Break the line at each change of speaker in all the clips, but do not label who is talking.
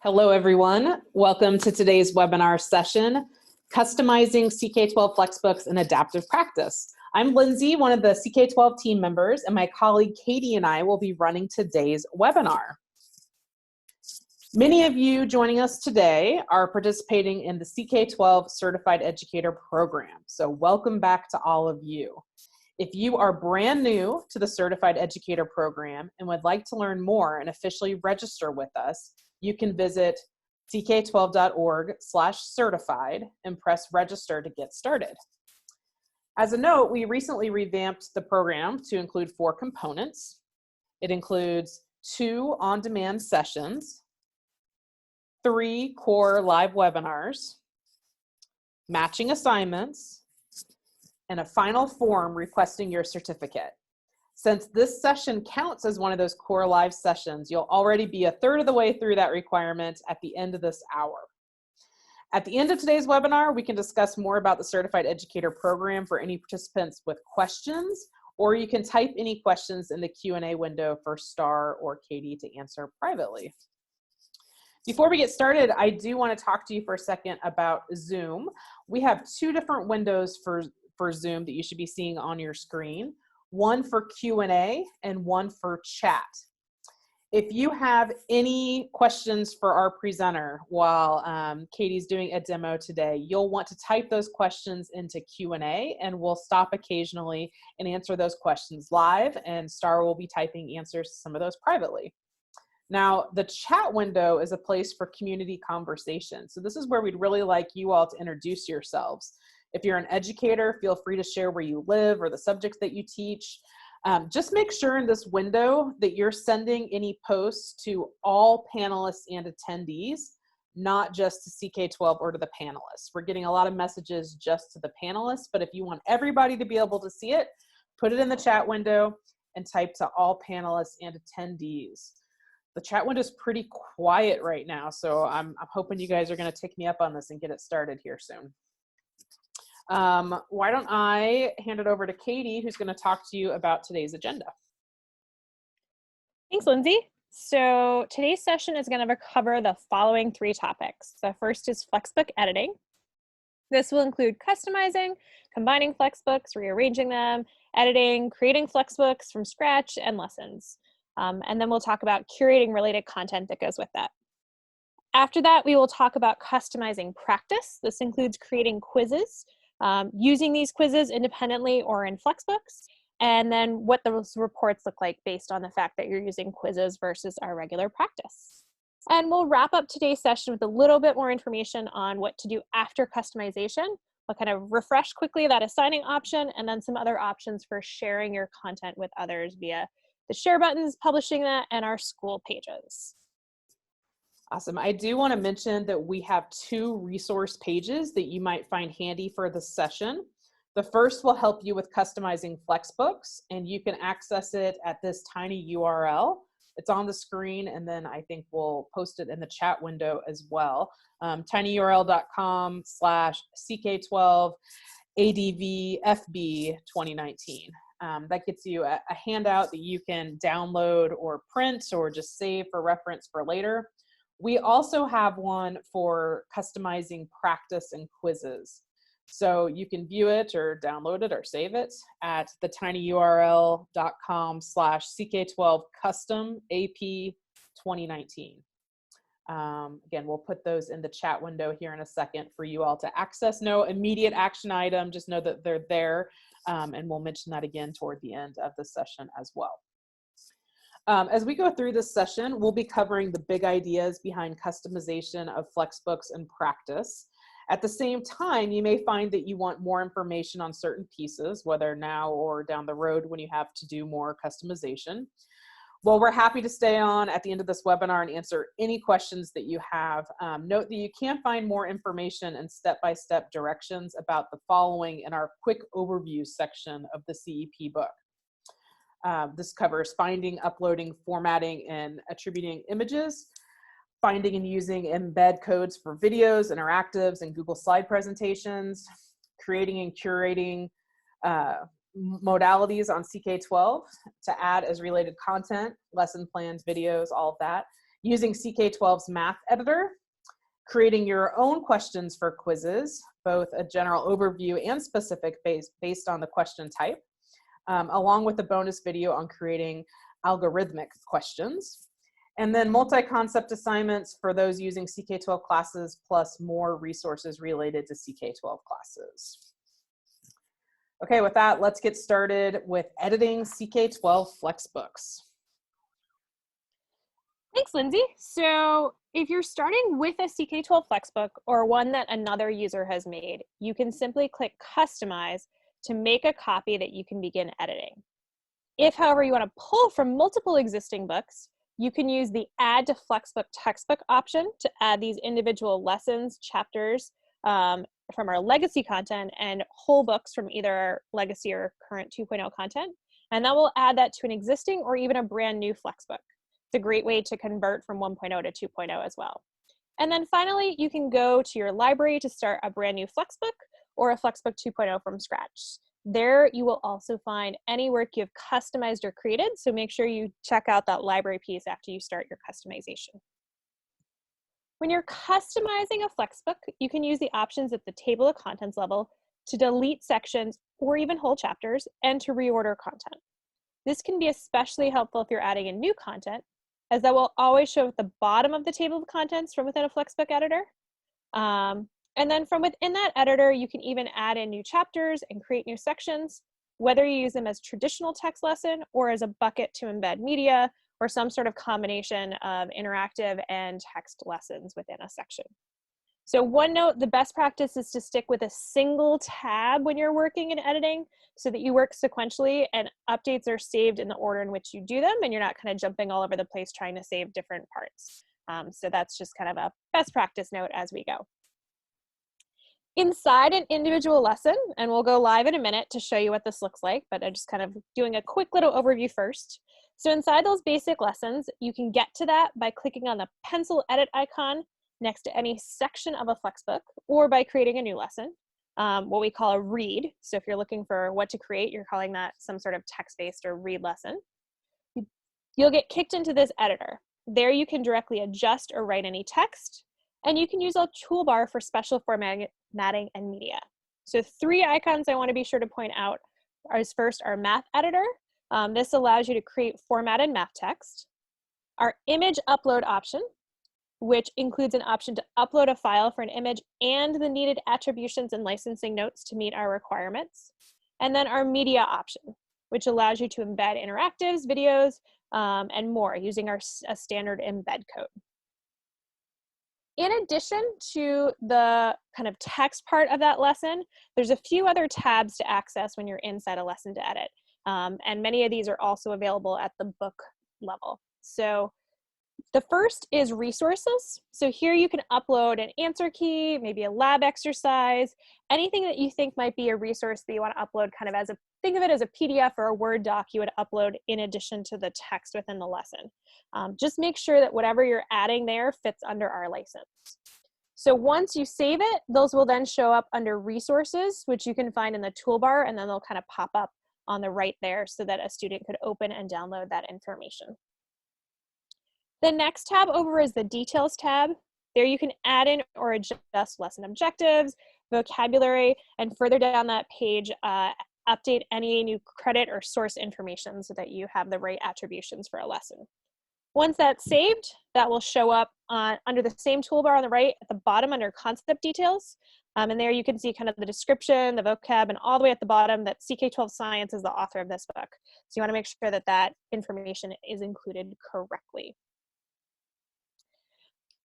Hello, everyone. Welcome to today's webinar session, Customizing CK-12 FlexBooks in Adaptive Practice. I'm Lindsay, one of the CK-12 team members, and my colleague Katie and I will be running today's webinar. Many of you joining us today are participating in the CK-12 Certified Educator Program, so welcome back to all of you. If you are brand new to the Certified Educator Program and would like to learn more and officially register with us, you can visit ck12.org/certified and press register to get started. As a note, we recently revamped the program to include 4 components. It includes 2 on-demand sessions, 3 core live webinars, matching assignments, and a final form requesting your certificate. Since this session counts as one of those core live sessions, you'll already be a third of the way through that requirement at the end of this hour. At the end of today's webinar, we can discuss more about the Certified Educator Program for any participants with questions, or you can type any questions in the Q&A window for Star or Katie to answer privately. Before we get started, I do want to talk to you for a second about Zoom. We have 2 different windows for Zoom that you should be seeing on your screen. One for Q&A and one for chat. If you have any questions for our presenter while Katie's doing a demo today, you'll want to type those questions into Q&A, and we'll stop occasionally and answer those questions live, and Star will be typing answers to some of those privately. Now, the chat window is a place for community conversation. So this is where we'd really like you all to introduce yourselves. If you're an educator, feel free to share where you live or the subjects that you teach. Just make sure in this window that you're sending any posts to all panelists and attendees, not just to CK-12 or to the panelists. We're getting a lot of messages just to the panelists, but if you want everybody to be able to see it, put it in the chat window and type to all panelists and attendees. The chat window is pretty quiet right now, so I'm hoping you guys are going to take me up on this and get it started here soon. Why don't I hand it over to Katie, who's going to talk to you about today's agenda.
Thanks, Lindsay. So today's session is going to cover the following 3 topics. The first is FlexBook editing. This will include customizing, combining FlexBooks, rearranging them, editing, creating FlexBooks from scratch, and lessons. And then we'll talk about curating related content that goes with that. After that, we will talk about customizing practice. This includes creating quizzes, using these quizzes independently or in FlexBooks, and then what those reports look like based on the fact that you're using quizzes versus our regular practice. And we'll wrap up today's session with a little bit more information on what to do after customization. We'll kind of refresh quickly that assigning option, and then some other options for sharing your content with others via the share buttons, publishing that, and our school pages.
Awesome. I do want to mention that we have 2 resource pages that you might find handy for this session. The first will help you with customizing FlexBooks, and you can access it at this tiny URL. It's on the screen, and then I think we'll post it in the chat window as well. tinyurl.com/CK12ADVFB2019. That gets you a handout that you can download or print or just save for reference for later. We also have one for customizing practice and quizzes. So you can view it or download it or save it at the tinyurl.com/CK12CustomAP2019. Again, we'll put those in the chat window here in a second for you all to access. No immediate action item, just know that they're there, and we'll mention that again toward the end of the session as well. As we go through this session, we'll be covering the big ideas behind customization of FlexBooks in practice. At the same time, you may find that you want more information on certain pieces, whether now or down the road when you have to do more customization. Well, we're happy to stay on at the end of this webinar and answer any questions that you have. Note that you can find more information and step-by-step directions about the following in our quick overview section of the CEP book. This covers finding, uploading, formatting, and attributing images, finding and using embed codes for videos, interactives, and Google slide presentations, creating and curating modalities on CK-12 to add as related content, lesson plans, videos, all of that, using CK-12's math editor, creating your own questions for quizzes, both a general overview and specific based on the question type, along with a bonus video on creating algorithmic questions, and then multi-concept assignments for those using CK-12 classes, plus more resources related to CK-12 classes. Okay, with that, let's get started with editing CK-12 FlexBooks.
Thanks, Lindsay. So if you're starting with a CK-12 FlexBook or one that another user has made, you can simply click Customize to make a copy that you can begin editing. If, however, you want to pull from multiple existing books, you can use the Add to FlexBook textbook option to add these individual lessons, chapters from our legacy content and whole books from either our legacy or current 2.0 content. And that will add that to an existing or even a brand new FlexBook. It's a great way to convert from 1.0 to 2.0 as well. And then finally, you can go to your library to start a brand new FlexBook or a FlexBook 2.0 from scratch. There you will also find any work you've customized or created, so make sure you check out that library piece after you start your customization. When you're customizing a FlexBook, you can use the options at the table of contents level to delete sections or even whole chapters and to reorder content. This can be especially helpful if you're adding in new content, as that will always show at the bottom of the table of contents from within a FlexBook editor. And then from within that editor, you can even add in new chapters and create new sections, whether you use them as traditional text lesson or as a bucket to embed media or some sort of combination of interactive and text lessons within a section. So one note, the best practice is to stick with a single tab when you're working and editing so that you work sequentially and updates are saved in the order in which you do them and you're not kind of jumping all over the place trying to save different parts. So that's just kind of a best practice note as we go. Inside an individual lesson, and we'll go live in a minute to show you what this looks like, but I'm just kind of doing a quick little overview first. So inside those basic lessons, you can get to that by clicking on the pencil edit icon next to any section of a FlexBook or by creating a new lesson, what we call a read. So if you're looking for what to create, you're calling that some sort of text-based or read lesson. You'll get kicked into this editor. There you can directly adjust or write any text, and you can use a toolbar for special formatting and media. So 3 icons I want to be sure to point out is first our math editor. This allows you to create formatted math text. Our image upload option, which includes an option to upload a file for an image and the needed attributions and licensing notes to meet our requirements. And then our media option, which allows you to embed interactives, videos, and more using a standard embed code. In addition to the kind of text part of that lesson, there's a few other tabs to access when you're inside a lesson to edit. And many of these are also available at the book level. So the first is resources. So here you can upload an answer key, maybe a lab exercise, anything that you think might be a resource that you want to upload kind of as a, think of it as a PDF or a Word doc you would upload in addition to the text within the lesson. Just make sure that whatever you're adding there fits under our license. So once you save it, those will then show up under resources, which you can find in the toolbar, and then they'll kind of pop up on the right there so that a student could open and download that information. The next tab over is the details tab. There you can add in or adjust lesson objectives, vocabulary, and further down that page, update any new credit or source information so that you have the right attributions for a lesson. Once that's saved, that will show up under the same toolbar on the right at the bottom under concept details. And there you can see kind of the description, the vocab, and all the way at the bottom that CK-12 Science is the author of this book. So you want to make sure that that information is included correctly.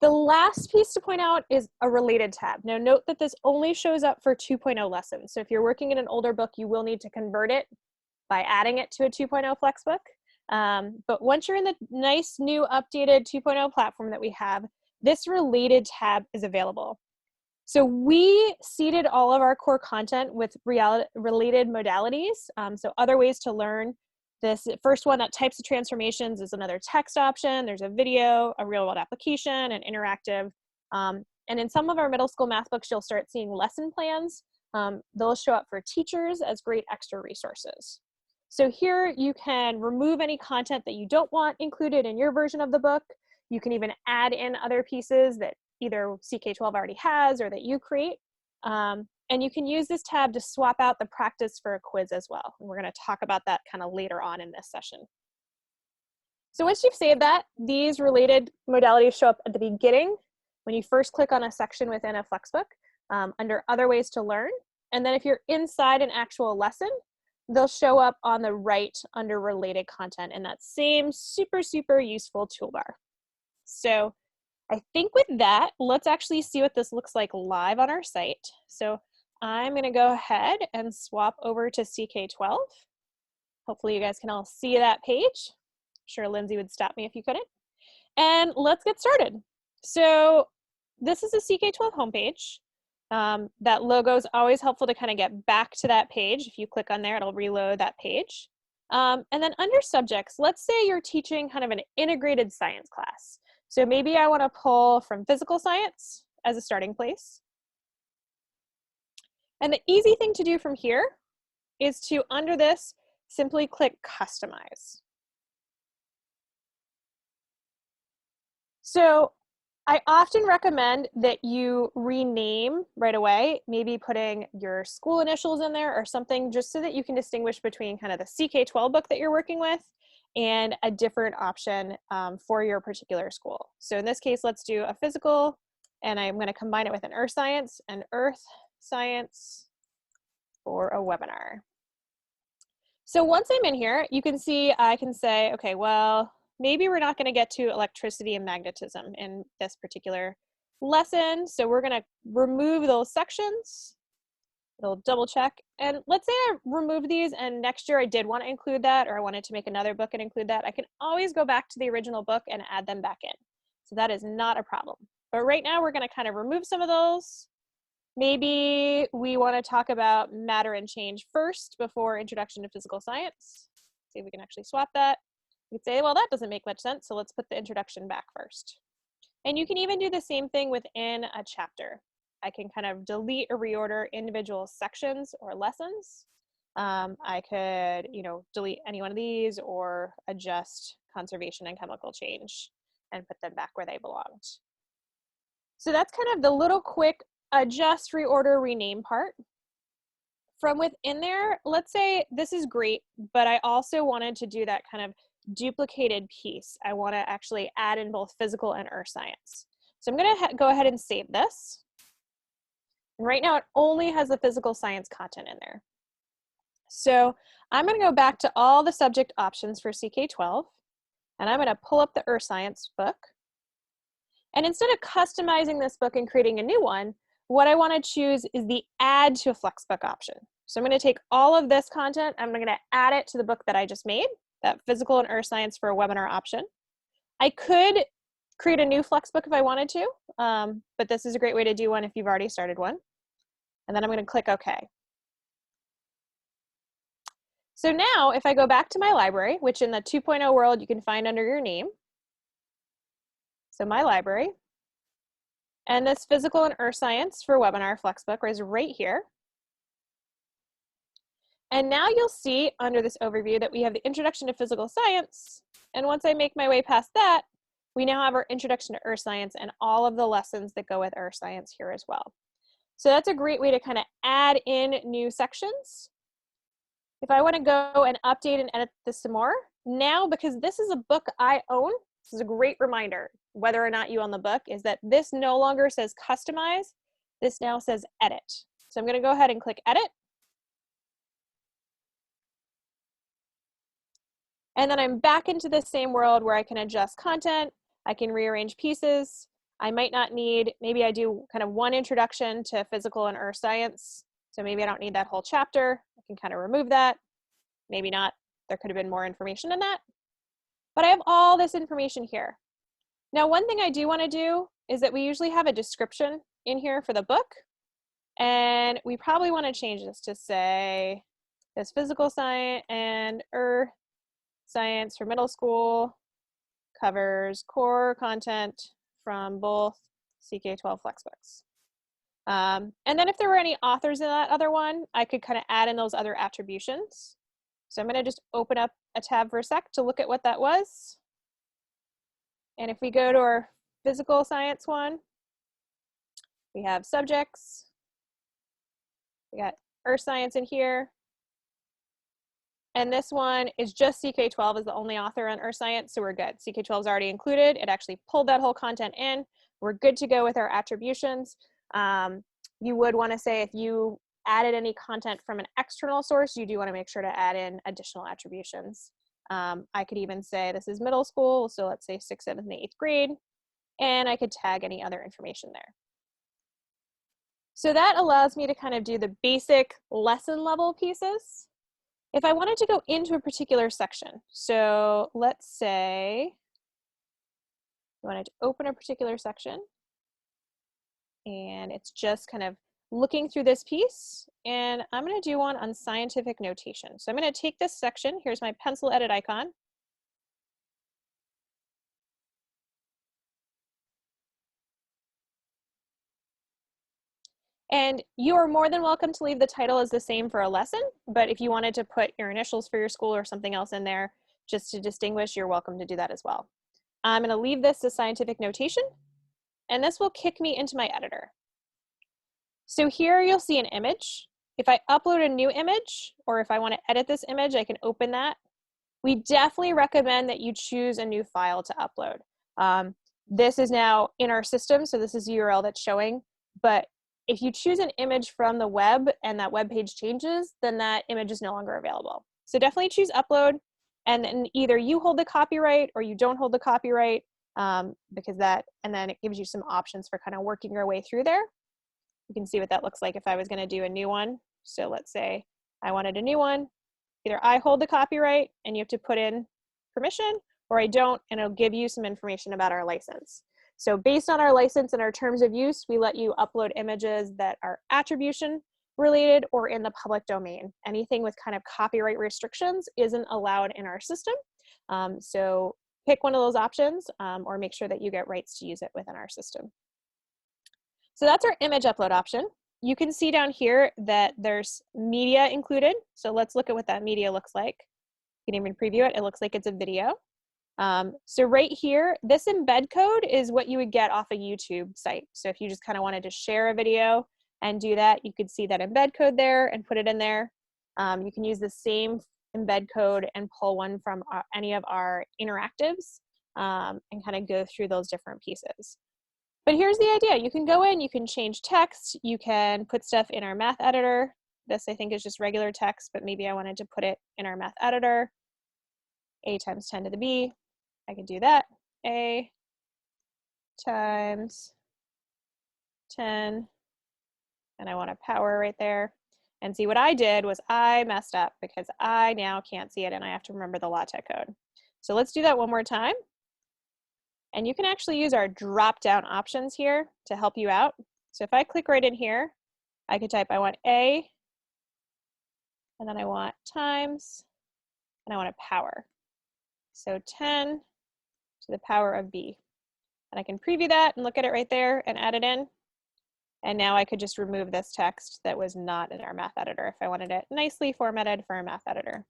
The last piece to point out is a related tab. Now note that this only shows up for 2.0 lessons. So if you're working in an older book, you will need to convert it by adding it to a 2.0 FlexBook. But once you're in the nice new updated 2.0 platform that we have, this related tab is available. So we seeded all of our core content with related modalities. So other ways to learn. This first one, that types of transformations, is another text option. There's a video, a real world application, and interactive. And in some of our middle school math books, you'll start seeing lesson plans. They'll show up for teachers as great extra resources. So here you can remove any content that you don't want included in your version of the book. You can even add in other pieces that either CK-12 already has or that you create. And you can use this tab to swap out the practice for a quiz as well. And we're going to talk about that kind of later on in this session. So once you've saved that, these related modalities show up at the beginning when you first click on a section within a FlexBook under Other Ways to Learn. And then if you're inside an actual lesson, they'll show up on the right under Related Content in that same super, super useful toolbar. So I think with that, let's actually see what this looks like live on our site. So I'm going to go ahead and swap over to CK-12. Hopefully you guys can all see that page. I'm sure Lindsay would stop me if you couldn't. And let's get started. So this is the CK-12 homepage. That logo is always helpful to kind of get back to that page. If you click on there, it'll reload that page. And then under subjects, let's say you're teaching kind of an integrated science class. So maybe I want to pull from physical science as a starting place. And the easy thing to do from here is to, under this, simply click Customize. So I often recommend that you rename right away, maybe putting your school initials in there or something, just so that you can distinguish between kind of the CK-12 book that you're working with and a different option for your particular school. So in this case, let's do a physical, and I'm going to combine it with an earth science for a webinar. So once I'm in here, you can see I can say, okay, well, maybe we're not going to get to electricity and magnetism in this particular lesson. So we're going to remove those sections. It'll double check. And let's say I remove these and next year I did want to include that, or I wanted to make another book and include that. I can always go back to the original book and add them back in. So that is not a problem. But right now we're going to kind of remove some of those. Maybe we want to talk about matter and change first before introduction to physical science. See if we can actually swap that. You could say, well, that doesn't make much sense, so let's put the introduction back first. And you can even do the same thing within a chapter. I can kind of delete or reorder individual sections or lessons. I could, delete any one of these or adjust conservation and chemical change and put them back where they belonged. So that's kind of the little quick adjust, reorder, rename part. From within there, let's say this is great, but I also wanted to do that kind of duplicated piece. I want to actually add in both physical and earth science. So I'm going to go ahead and save this. And right now it only has the physical science content in there. So I'm going to go back to all the subject options for CK-12, and I'm going to pull up the earth science book. And instead of customizing this book and creating a new one, what I want to choose is the add to a FlexBook option. So I'm going to take all of this content, I'm going to add it to the book that I just made, that physical and earth science for a webinar option. I could create a new FlexBook if I wanted to, but this is a great way to do one if you've already started one. And then I'm going to click OK. So now if I go back to my library, which in the 2.0 world you can find under your name, so my library, and this physical and earth science for webinar FlexBook is right here. And now you'll see under this overview that we have the introduction to physical science. And once I make my way past that, we now have our introduction to earth science and all of the lessons that go with earth science here as well. So that's a great way to kind of add in new sections. If I want to go and update and edit this some more, now because this is a book I own, this is a great reminder, whether or not you own the book, is that this no longer says customize, this now says edit. So I'm going to go ahead and click edit. And then I'm back into the same world where I can adjust content, I can rearrange pieces. I might not need, maybe I do kind of one introduction to physical and earth science. So maybe I don't need that whole chapter. I can kind of remove that. Maybe not, there could have been more information in that. But I have all this information here. Now, one thing I do want to do is that we usually have a description in here for the book. And we probably want to change this to say, this physical science and earth science for middle school covers core content from both CK-12 FlexBooks. And then if there were any authors in that other one, I could kind of add in those other attributions. So I'm going to just open up a tab for a sec to look at what that was. And if we go to our physical science one, we have subjects. We got earth science in here. And this one is just CK-12 is the only author on earth science, so we're good. CK-12 is already included. It actually pulled that whole content in. We're good to go with our attributions. You would want to say if you added any content from an external source, you do want to make sure to add in additional attributions. I could even say this is middle school, so let's say 6th, 7th, and 8th grade, and I could tag any other information there. So that allows me to kind of do the basic lesson level pieces. If I wanted to go into a particular section, so let's say I wanted to open a particular section, and it's just kind of looking through this piece, and I'm going to do one on scientific notation. So I'm going to take this section. Here's my pencil edit icon. And you are more than welcome to leave the title as the same for a lesson, but if you wanted to put your initials for your school or something else in there just to distinguish, you're welcome to do that as well. I'm going to leave this as scientific notation, and this will kick me into my editor. So here you'll see an image. If I upload a new image, or if I want to edit this image, I can open that. We definitely recommend that you choose a new file to upload. This is now in our system, so this is the URL that's showing, but if you choose an image from the web and that web page changes, then that image is no longer available. So definitely choose upload, and then either you hold the copyright or you don't hold the copyright, because that, and then it gives you some options for kind of working your way through there. You can see what that looks like if I was going to do a new one. So let's say I wanted a new one. Either I hold the copyright and you have to put in permission, or I don't, and it'll give you some information about our license. So based on our license and our terms of use, we let you upload images that are attribution related or in the public domain. Anything with kind of copyright restrictions isn't allowed in our system. So pick one of those options, or make sure that you get rights to use it within our system. So that's our image upload option. You can see down here that there's media included. So let's look at what that media looks like. You can even preview it. It looks like it's a video. So right here, this embed code is what you would get off a YouTube site. So if you just kind of wanted to share a video and do that, you could see that embed code there and put it in there. You can use the same embed code and pull one from any of our interactives, and kind of go through those different pieces. But here's the idea. You can go in, you can change text, you can put stuff in our math editor. This I think is just regular text, but maybe I wanted to put it in our math editor. A times 10 to the B. I can do that. A times 10, and I want a power right there. And see, what I did was I messed up because I now can't see it and I have to remember the LaTeX code. So let's do that one more time. And you can actually use our drop-down options here to help you out. So if I click right in here, I could type I want A, and then I want times, and I want a power. So 10 to the power of B. And I can preview that and look at it right there and add it in. And now I could just remove this text that was not in our math editor if I wanted it nicely formatted for a math editor.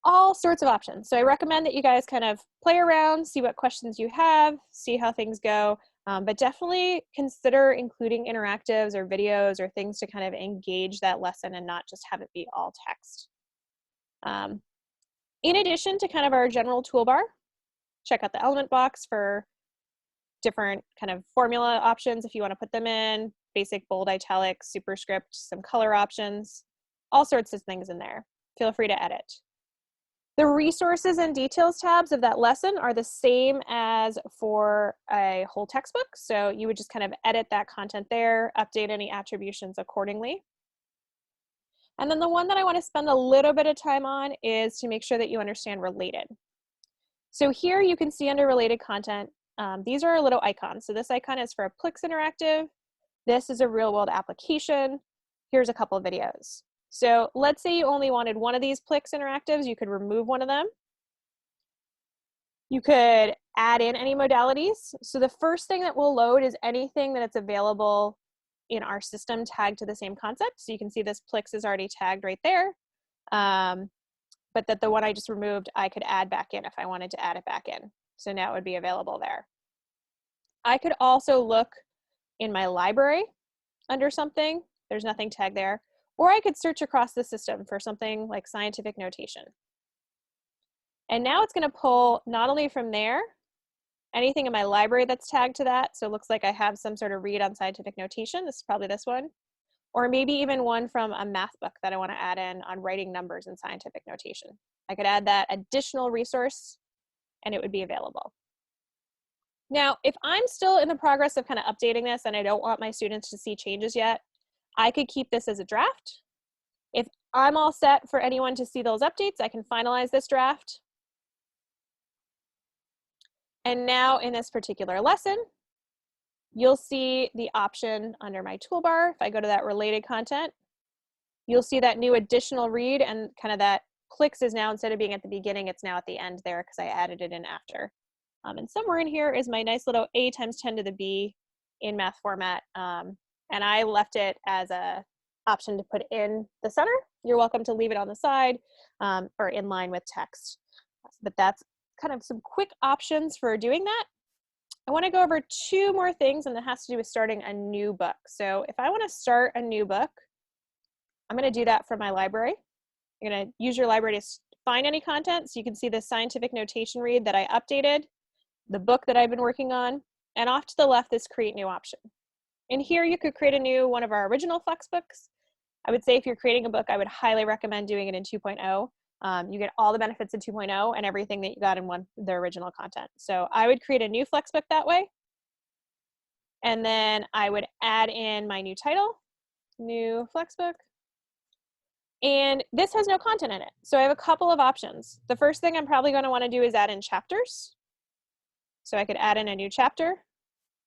All sorts of options. So I recommend that you guys kind of play around, see what questions you have, see how things go, but definitely consider including interactives or videos or things to kind of engage that lesson and not just have it be all text. In addition to kind of our general toolbar, check out the element box for different kind of formula options if you want to put them in, basic, bold, italic, superscript, some color options, all sorts of things in there. Feel free to edit. The resources and details tabs of that lesson are the same as for a whole textbook. So you would just kind of edit that content there, update any attributions accordingly. And then the one that I want to spend a little bit of time on is to make sure that you understand related. So here you can see under related content, these are our little icons. So this icon is for a Plix interactive. This is a real world application. Here's a couple of videos. So let's say you only wanted one of these Plix interactives, you could remove one of them. You could add in any modalities. So the first thing that will load is anything that it's available in our system tagged to the same concept. So you can see this Plix is already tagged right there. But that the one I just removed, I could add back in if I wanted to add it back in. So now it would be available there. I could also look in my library under something. There's nothing tagged there. Or I could search across the system for something like scientific notation. And now it's going to pull not only from there, anything in my library that's tagged to that. So it looks like I have some sort of read on scientific notation. This is probably this one. Or maybe even one from a math book that I want to add in on writing numbers in scientific notation. I could add that additional resource and it would be available. Now, if I'm still in the progress of kind of updating this and I don't want my students to see changes yet, I could keep this as a draft. If I'm all set for anyone to see those updates, I can finalize this draft. And now in this particular lesson, you'll see the option under my toolbar. If I go to that related content, you'll see that new additional read, and kind of that clicks is now, instead of being at the beginning, it's now at the end there because I added it in after. And somewhere in here is my nice little a times 10 to the b in math format. And I left it as a option to put in the center. You're welcome to leave it on the side or in line with text. But that's kind of some quick options for doing that. I want to go over two more things, and that has to do with starting a new book. So if I want to start a new book, I'm going to do that from my library. You're going to use your library to find any content. So you can see the scientific notation read that I updated, the book that I've been working on, and off to the left, this create new option. In here, you could create a new one of our original FlexBooks. I would say if you're creating a book, I would highly recommend doing it in 2.0. You get all the benefits of 2.0 and everything that you got in the original content. So I would create a new FlexBook that way. And then I would add in my new title, new FlexBook. And this has no content in it. So I have a couple of options. The first thing I'm probably going to want to do is add in chapters. So I could add in a new chapter.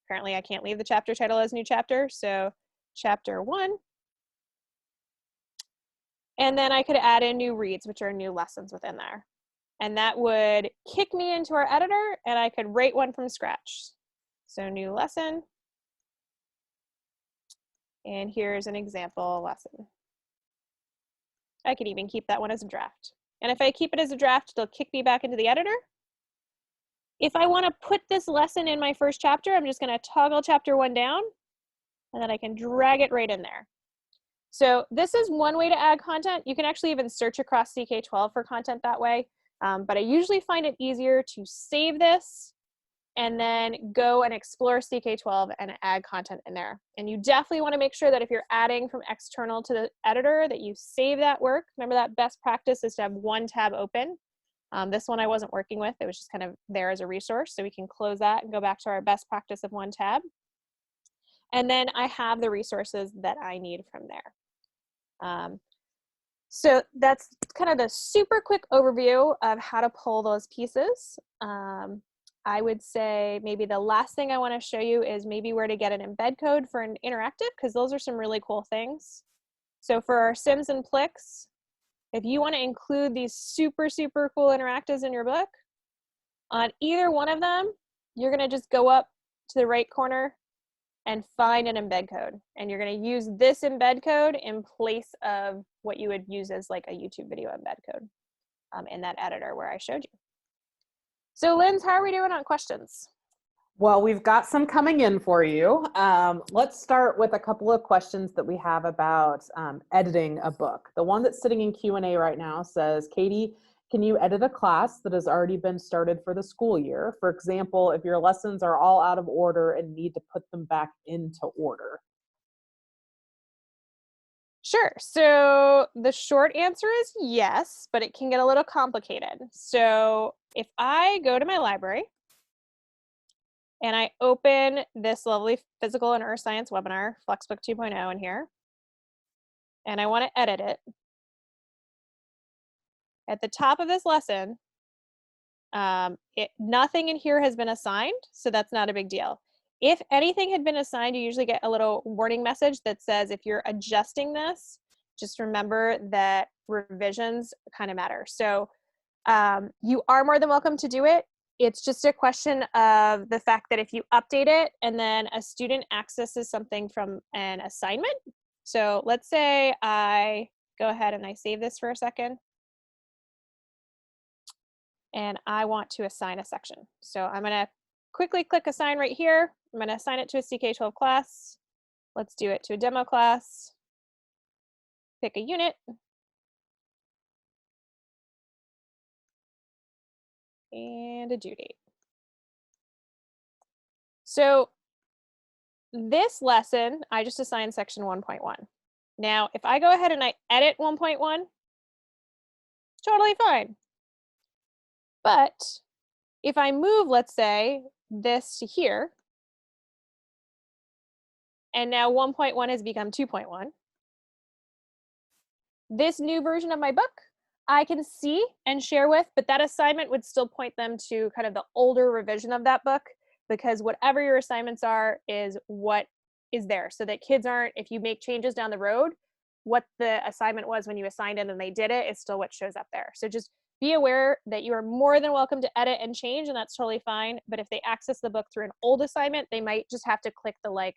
Apparently I can't leave the chapter title as new chapter. So chapter 1. And then I could add in new reads, which are new lessons within there. And that would kick me into our editor, and I could write one from scratch. So new lesson. And here's an example lesson. I could even keep that one as a draft. And if I keep it as a draft, it'll kick me back into the editor. If I want to put this lesson in my first chapter, I'm just going to toggle chapter 1 down, and then I can drag it right in there. So this is one way to add content. You can actually even search across CK-12 for content that way. But I usually find it easier to save this and then go and explore CK-12 and add content in there. And you definitely want to make sure that if you're adding from external to the editor, that you save that work. Remember that best practice is to have one tab open. This one I wasn't working with. It was just kind of there as a resource. So we can close that and go back to our best practice of one tab. And then I have the resources that I need from there. So that's kind of the super quick overview of how to pull those pieces. I would say maybe the last thing I want to show you is maybe where to get an embed code for an interactive, because those are some really cool things. So for our Sims and Plix, if you want to include these super, super cool interactives in your book, on either one of them, you're going to just go up to the right corner and find an embed code. And you're going to use this embed code in place of what you would use as like a YouTube video embed code in that editor where I showed you. So Linz, how are we doing on questions?
Well, we've got some coming in for you. Let's start with a couple of questions that we have about editing a book. The one that's sitting in Q&A right now says, Katie, can you edit a class that has already been started for the school year? For example, if your lessons are all out of order and need to put them back into order.
Sure. So the short answer is yes, but it can get a little complicated. So if I go to my library and I open this lovely physical and earth science webinar, FlexBook 2.0 in here, and I want to edit it, at the top of this lesson, nothing in here has been assigned, so that's not a big deal. If anything had been assigned, you usually get a little warning message that says if you're adjusting this, just remember that revisions kind of matter. So you are more than welcome to do it. It's just a question of the fact that if you update it and then a student accesses something from an assignment. So let's say I go ahead and I save this for a second. and I want to assign a section. So I'm going to quickly click assign right here. I'm going to assign it to a CK-12 class. Let's do it to a demo class. Pick a unit. And a due date. So this lesson, I just assigned section 1.1. Now, if I go ahead and I edit 1.1, totally fine. But if I move, let's say, this to here, and now 1.1 has become 2.1, this new version of my book, I can see and share with, but that assignment would still point them to kind of the older revision of that book, because whatever your assignments are is what is there, so that kids aren't, if you make changes down the road, what the assignment was when you assigned it and they did it is still what shows up there. So just be aware that you are more than welcome to edit and change, and that's totally fine. But if they access the book through an old assignment, they might just have to click the, like,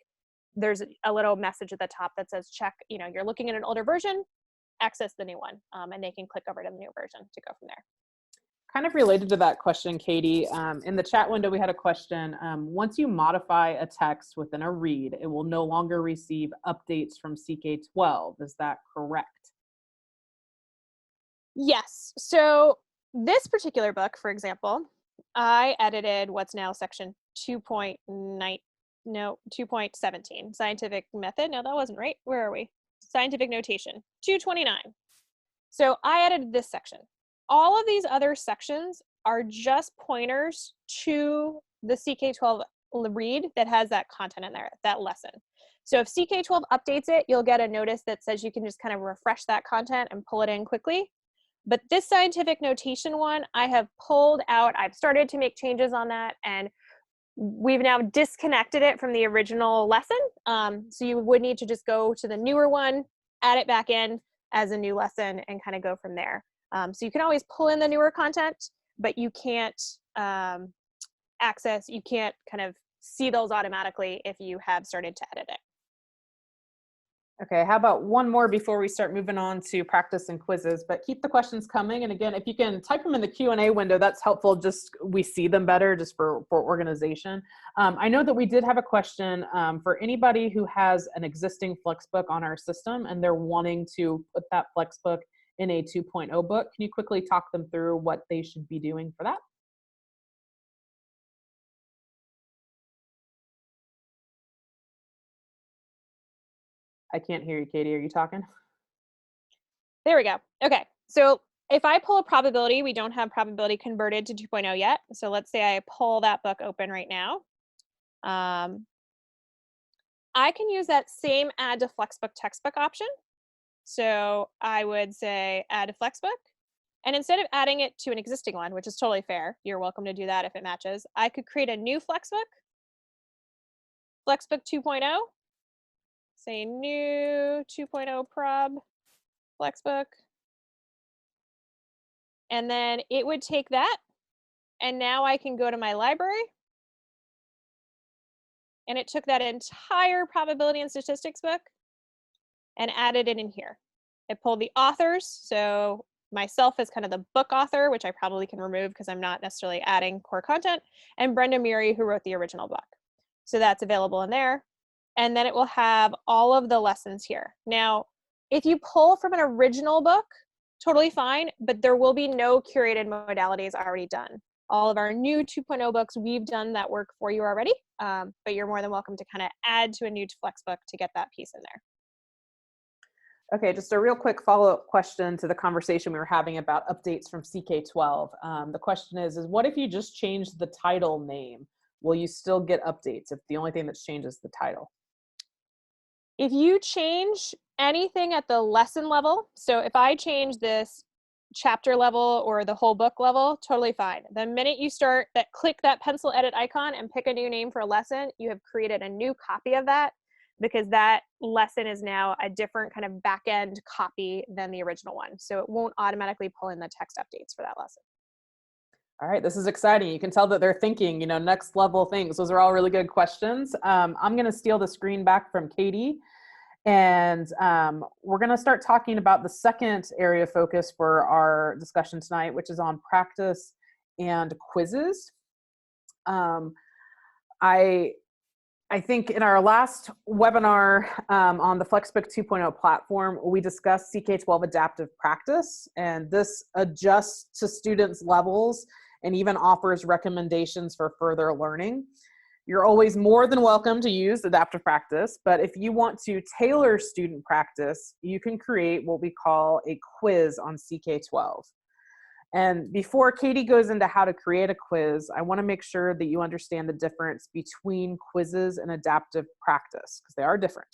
there's a little message at the top that says check, you know, you're looking at an older version, access the new one, and they can click over to the new version to go from there.
Kind of related to that question, Katie, in the chat window, we had a question. Once you modify a text within a read, it will no longer receive updates from CK-12. Is that correct?
Yes. So this particular book, for example, I edited what's now section 2.17, scientific method. No, that wasn't right. Where are we? Scientific notation, 229. So I edited this section. All of these other sections are just pointers to the CK-12 read that has that content in there, that lesson. So if CK-12 updates it, you'll get a notice that says you can just kind of refresh that content and pull it in quickly. But this scientific notation one, I have pulled out. I've started to make changes on that, and we've now disconnected it from the original lesson. So you would need to just go to the newer one, add it back in as a new lesson, and kind of go from there. So you can always pull in the newer content, but you can't you can't kind of see those automatically if you have started to edit it.
Okay, how about one more before we start moving on to practice and quizzes, but keep the questions coming. And again, if you can type them in the Q&A window, that's helpful. Just we see them better just for organization. I know that we did have a question for anybody who has an existing FlexBook on our system and they're wanting to put that FlexBook in a 2.0 book. Can you quickly talk them through what they should be doing for that? I can't hear you, Katie. Are you talking?
There we go. Okay, so if I pull a probability, we don't have probability converted to 2.0 yet. So let's say I pull that book open right now. I can use that same add to FlexBook textbook option. So I would say add to FlexBook. And instead of adding it to an existing one, which is totally fair, you're welcome to do that if it matches, I could create a new FlexBook, FlexBook 2.0, say new 2.0 prob FlexBook. And then it would take that, and now I can go to my library, and it took that entire probability and statistics book and added it in here. It pulled the authors, so myself as kind of the book author, which I probably can remove because I'm not necessarily adding core content, and Brenda Murray, who wrote the original book. So that's available in there. And then it will have all of the lessons here. Now, if you pull from an original book, totally fine, but there will be no curated modalities already done. All of our new 2.0 books, we've done that work for you already, but you're more than welcome to kind of add to a new FlexBook to get that piece in there.
Okay, just a real quick follow-up question to the conversation we were having about updates from CK-12. The question is what if you just change the title name? Will you still get updates if the only thing that's changed is the title?
If you change anything at the lesson level, so if I change this chapter level or the whole book level, totally fine. The minute you start that, click that pencil edit icon and pick a new name for a lesson, you have created a new copy of that, because that lesson is now a different kind of back end copy than the original one. So it won't automatically pull in the text updates for that lesson.
All right, this is exciting. You can tell that they're thinking, next level things. Those are all really good questions. I'm going to steal the screen back from Katie, and we're going to start talking about the second area of focus for our discussion tonight, which is on practice and quizzes. I think in our last webinar on the FlexBook 2.0 platform, we discussed CK-12 adaptive practice, and this adjusts to students' levels and even offers recommendations for further learning. You're always more than welcome to use adaptive practice, but if you want to tailor student practice, you can create what we call a quiz on CK-12. And before Katie goes into how to create a quiz, I want to make sure that you understand the difference between quizzes and adaptive practice, because they are different.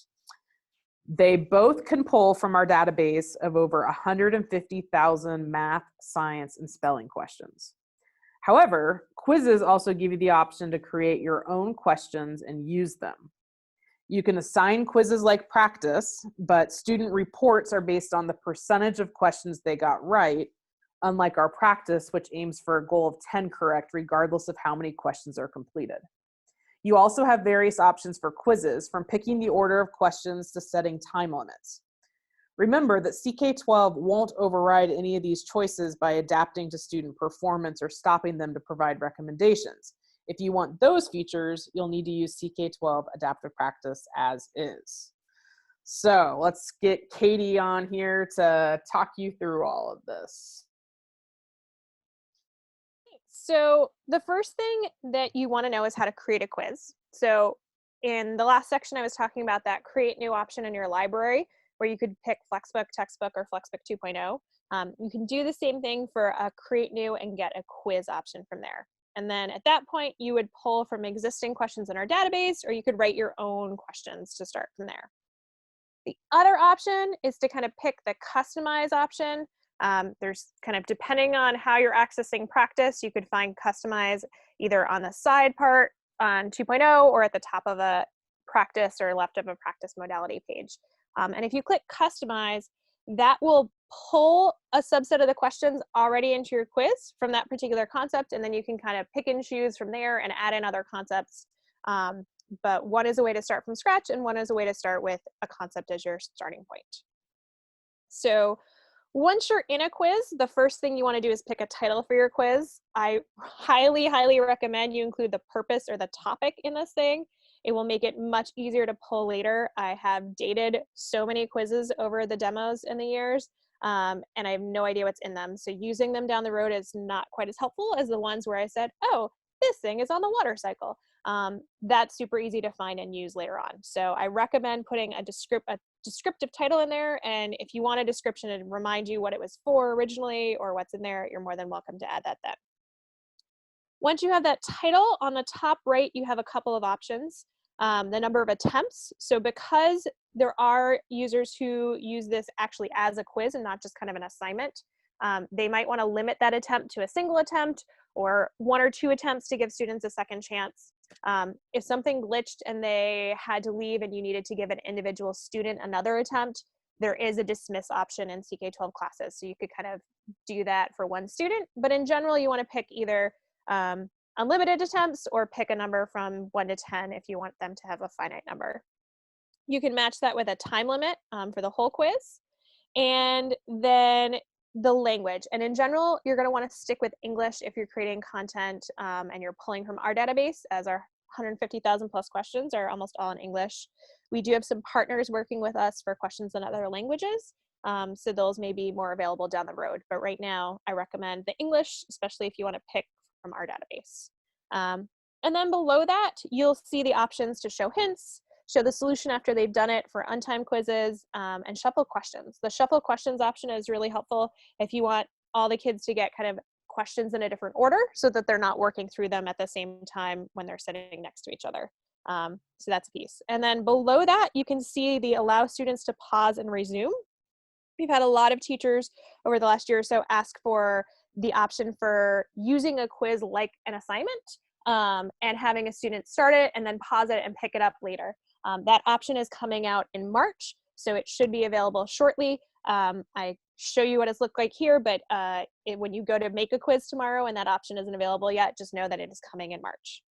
They both can pull from our database of over 150,000 math, science, and spelling questions. However, quizzes also give you the option to create your own questions and use them. You can assign quizzes like practice, but student reports are based on the percentage of questions they got right, unlike our practice, which aims for a goal of 10 correct, regardless of how many questions are completed. You also have various options for quizzes, from picking the order of questions to setting time limits. Remember that CK-12 won't override any of these choices by adapting to student performance or stopping them to provide recommendations. If you want those features, you'll need to use CK-12 adaptive practice as is. So let's get Katie on here to talk you through all of this.
So the first thing that you want to know is how to create a quiz. So in the last section, I was talking about that create new option in your library, where you could pick FlexBook, Textbook, or FlexBook 2.0. You can do the same thing for a create new and get a quiz option from there. And then at that point, you would pull from existing questions in our database, or you could write your own questions to start from there. The other option is to kind of pick the customize option. There's kind of, depending on how you're accessing practice, you could find customize either on the side part on 2.0 or at the top of a practice or left of a practice modality page. And if you click customize, that will pull a subset of the questions already into your quiz from that particular concept, and then you can kind of pick and choose from there and add in other concepts. But one is a way to start from scratch, and one is a way to start with a concept as your starting point. So once you're in a quiz, the first thing you want to do is pick a title for your quiz. I highly, highly recommend you include the purpose or the topic in this thing. It will make it much easier to pull later. I have dated so many quizzes over the demos in the years, and I have no idea what's in them. So using them down the road is not quite as helpful as the ones where I said, oh, this thing is on the water cycle. That's super easy to find and use later on. So I recommend putting a descriptive title in there, and if you want a description to remind you what it was for originally or what's in there, you're more than welcome to add that then. Once you have that title, on the top right, you have a couple of options. The number of attempts. So because there are users who use this actually as a quiz and not just kind of an assignment, they might want to limit that attempt to a single attempt or 1 or 2 attempts to give students a second chance. If something glitched and they had to leave and you needed to give an individual student another attempt, there is a dismiss option in CK-12 classes. So you could kind of do that for one student, but in general, you want to pick either unlimited attempts or pick a number from 1 to 10 if you want them to have a finite number. You can match that with a time limit for the whole quiz, and then the language. And in general, you're going to want to stick with English if you're creating content and you're pulling from our database, as our 150,000 plus questions are almost all in English. We do have some partners working with us for questions in other languages, so those may be more available down the road. But right now, I recommend the English, especially if you want to pick from our database. And then below that, you'll see the options to show hints, show the solution after they've done it for untimed quizzes, and shuffle questions. The shuffle questions option is really helpful if you want all the kids to get kind of questions in a different order so that they're not working through them at the same time when they're sitting next to each other. So that's a piece. And then below that, you can see the allow students to pause and resume. We've had a lot of teachers over the last year or so ask for the option for using a quiz like an assignment and having a student start it and then pause it and pick it up later. That option is coming out in March, so it should be available shortly. I show you what it's looked like here, but when you go to make a quiz tomorrow and that option isn't available yet, just know that it is coming in March.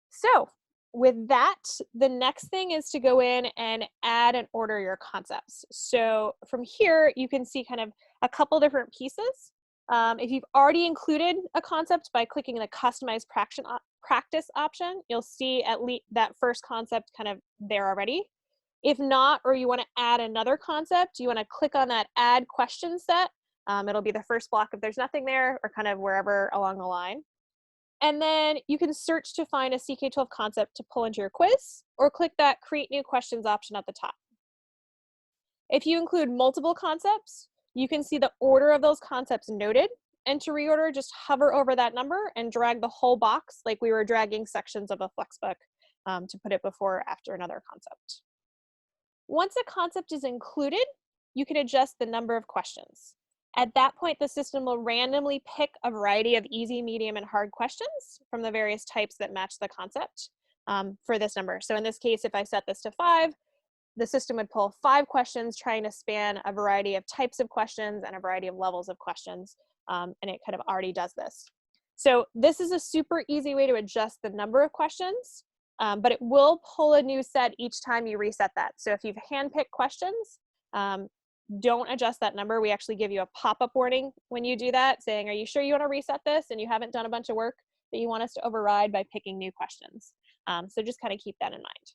So with that, the next thing is to go in and add and order your concepts. So from here, you can see kind of a couple different pieces. If you've already included a concept by clicking the Customize Practice option, you'll see at least that first concept kind of there already. If not, or you want to add another concept, you want to click on that Add Question Set. It'll be the first block if there's nothing there, or kind of wherever along the line. And then you can search to find a CK-12 concept to pull into your quiz, or click that Create New Questions option at the top. If you include multiple concepts, you can see the order of those concepts noted, and to reorder, just hover over that number and drag the whole box like we were dragging sections of a FlexBook to put it before or after another concept. Once a concept is included, you can adjust the number of questions. At that point, the system will randomly pick a variety of easy, medium, and hard questions from the various types that match the concept for this number. So in this case, if I set this to 5, the system would pull 5 questions trying to span a variety of types of questions and a variety of levels of questions, and it kind of already does this. So this is a super easy way to adjust the number of questions, but it will pull a new set each time you reset that. So if you've handpicked questions, don't adjust that number. We actually give you a pop-up warning when you do that saying, are you sure you want to reset this and you haven't done a bunch of work that you want us to override by picking new questions? So just kind of keep that in mind.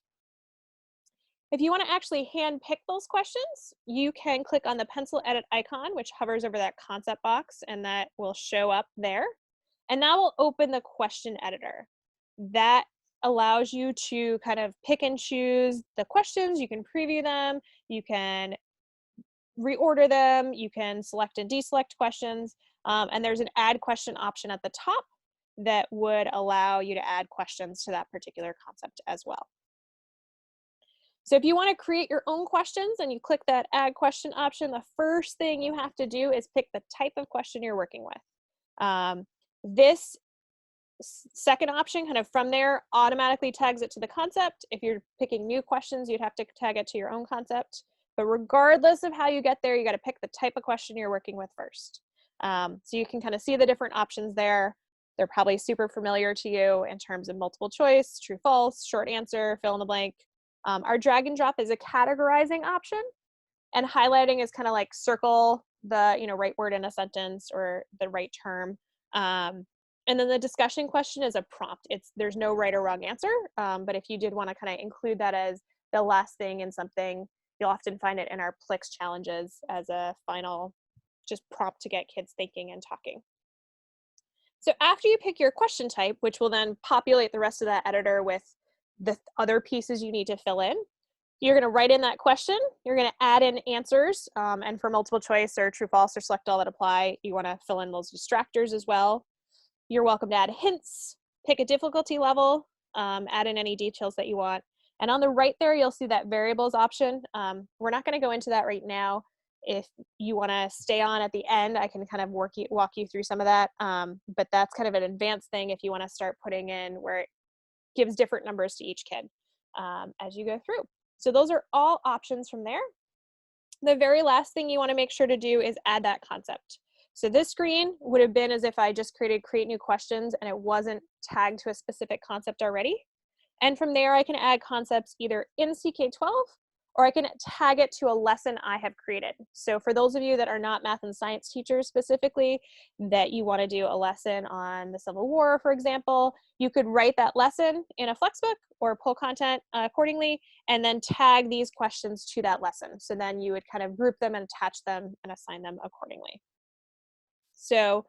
If you want to actually hand pick those questions, you can click on the pencil edit icon, which hovers over that concept box, and that will show up there. And that will open the question editor. That allows you to kind of pick and choose the questions. You can preview them. You can reorder them. You can select and deselect questions. And there's an add question option at the top that would allow you to add questions to that particular concept as well. So if you want to create your own questions and you click that add question option, the first thing you have to do is pick the type of question you're working with. This second option kind of from there automatically tags it to the concept. If you're picking new questions, you'd have to tag it to your own concept. But regardless of how you get there, you got to pick the type of question you're working with first. So you can kind of see the different options there. They're probably super familiar to you in terms of multiple choice, true, false, short answer, fill in the blank. Our drag and drop is a categorizing option, and highlighting is kind of like circle the right word in a sentence or the right term. And then the discussion question is a prompt. There's no right or wrong answer, but if you did want to kind of include that as the last thing in something, you'll often find it in our Plix challenges as a final just prompt to get kids thinking and talking. So after you pick your question type, which will then populate the rest of that editor with the other pieces you need to fill in, you're going to write in that question. You're going to add in answers, and for multiple choice or true, false, or select all that apply, you want to fill in those distractors as well. You're welcome to add hints, pick a difficulty level, add in any details that you want. And on the right there, you'll see that variables option. We're not going to go into that right now. If you want to stay on at the end, I can kind of walk you through some of that. But that's kind of an advanced thing if you want to start putting in where it gives different numbers to each kid as you go through. So those are all options from there. The very last thing you want to make sure to do is add that concept. So this screen would have been as if I just create new questions and it wasn't tagged to a specific concept already. And from there, I can add concepts either in CK-12 or I can tag it to a lesson I have created. So for those of you that are not math and science teachers specifically, that you want to do a lesson on the Civil War, for example, you could write that lesson in a FlexBook or pull content accordingly, and then tag these questions to that lesson. So then you would kind of group them and attach them and assign them accordingly. So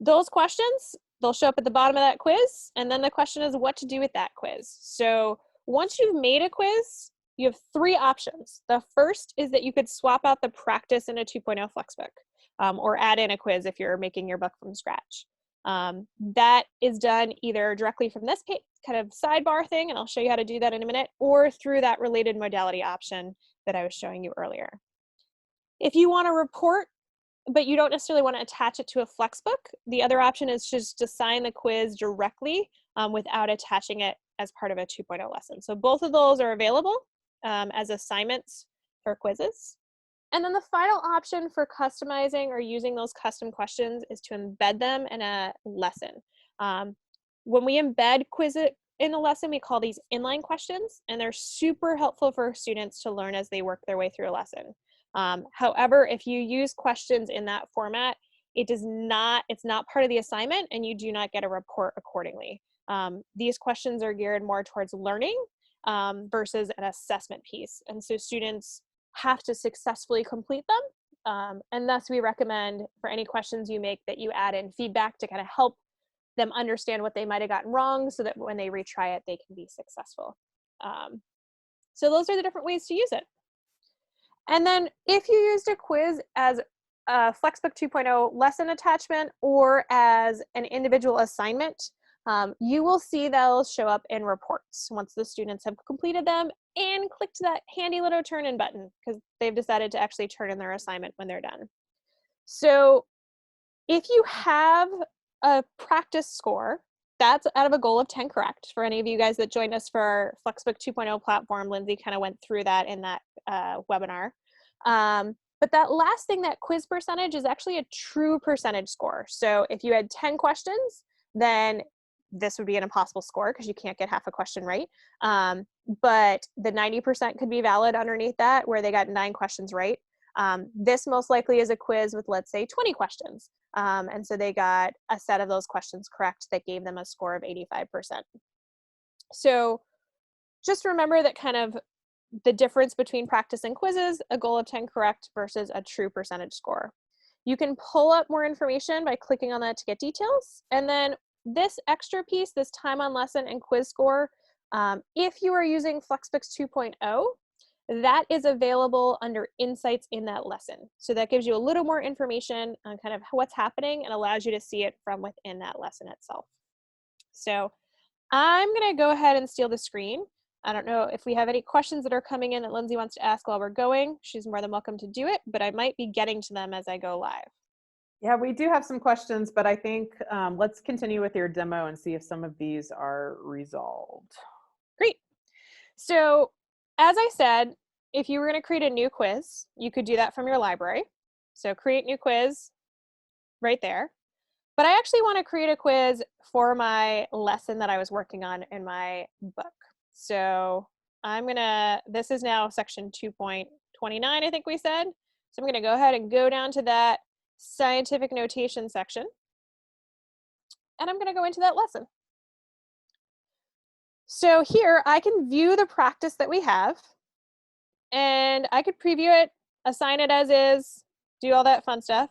those questions, they'll show up at the bottom of that quiz, and then the question is what to do with that quiz. So once you've made a quiz, you have 3 options. The first is that you could swap out the practice in a 2.0 FlexBook, or add in a quiz if you're making your book from scratch. That is done either directly from this page, kind of sidebar thing, and I'll show you how to do that in a minute, or through that related modality option that I was showing you earlier. If you want to report, but you don't necessarily want to attach it to a FlexBook, the other option is just to assign the quiz directly without attaching it as part of a 2.0 lesson. So both of those are available as assignments for quizzes. And then the final option for customizing or using those custom questions is to embed them in a lesson. When we embed quizzes in a lesson, we call these inline questions, and they're super helpful for students to learn as they work their way through a lesson. However, if you use questions in that format, it's not part of the assignment, and you do not get a report accordingly. These questions are geared more towards learning versus an assessment piece. And so students have to successfully complete them. And thus we recommend for any questions you make that you add in feedback to kind of help them understand what they might have gotten wrong so that when they retry it, they can be successful. So those are the different ways to use it. And then if you used a quiz as a FlexBook 2.0 lesson attachment or as an individual assignment, you will see they'll show up in reports once the students have completed them and clicked that handy little turn in button because they've decided to actually turn in their assignment when they're done. So if you have a practice score, that's out of a goal of 10 correct. For any of you guys that joined us for our FlexBook 2.0 platform, Lindsay kind of went through that in that webinar. But that last thing, that quiz percentage, is actually a true percentage score. So if you had 10 questions, then this would be an impossible score because you can't get half a question right. But the 90% could be valid underneath that where they got 9 questions right. This most likely is a quiz with, let's say, 20 questions. And so they got a set of those questions correct that gave them a score of 85%. So just remember that kind of the difference between practice and quizzes, a goal of 10 correct versus a true percentage score. You can pull up more information by clicking on that to get details. And then this extra piece, this time on lesson and quiz score, if you are using FlexBooks 2.0, that is available under insights in that lesson. So that gives you a little more information on kind of what's happening and allows you to see it from within that lesson itself. So I'm gonna go ahead and steal the screen. I don't know if we have any questions that are coming in that Lindsay wants to ask while we're going. She's more than welcome to do it, but I might be getting to them as I go live.
Yeah, we do have some questions, but I think let's continue with your demo and see if some of these are resolved.
Great. So as I said, if you were going to create a new quiz, you could do that from your library. So create new quiz right there. But I actually want to create a quiz for my lesson that I was working on in my book. So this is now section 2.29, I think we said. So I'm going to go ahead and go down to that scientific notation section. And I'm going to go into that lesson. So here I can view the practice that we have. And I could preview it, assign it as is, do all that fun stuff.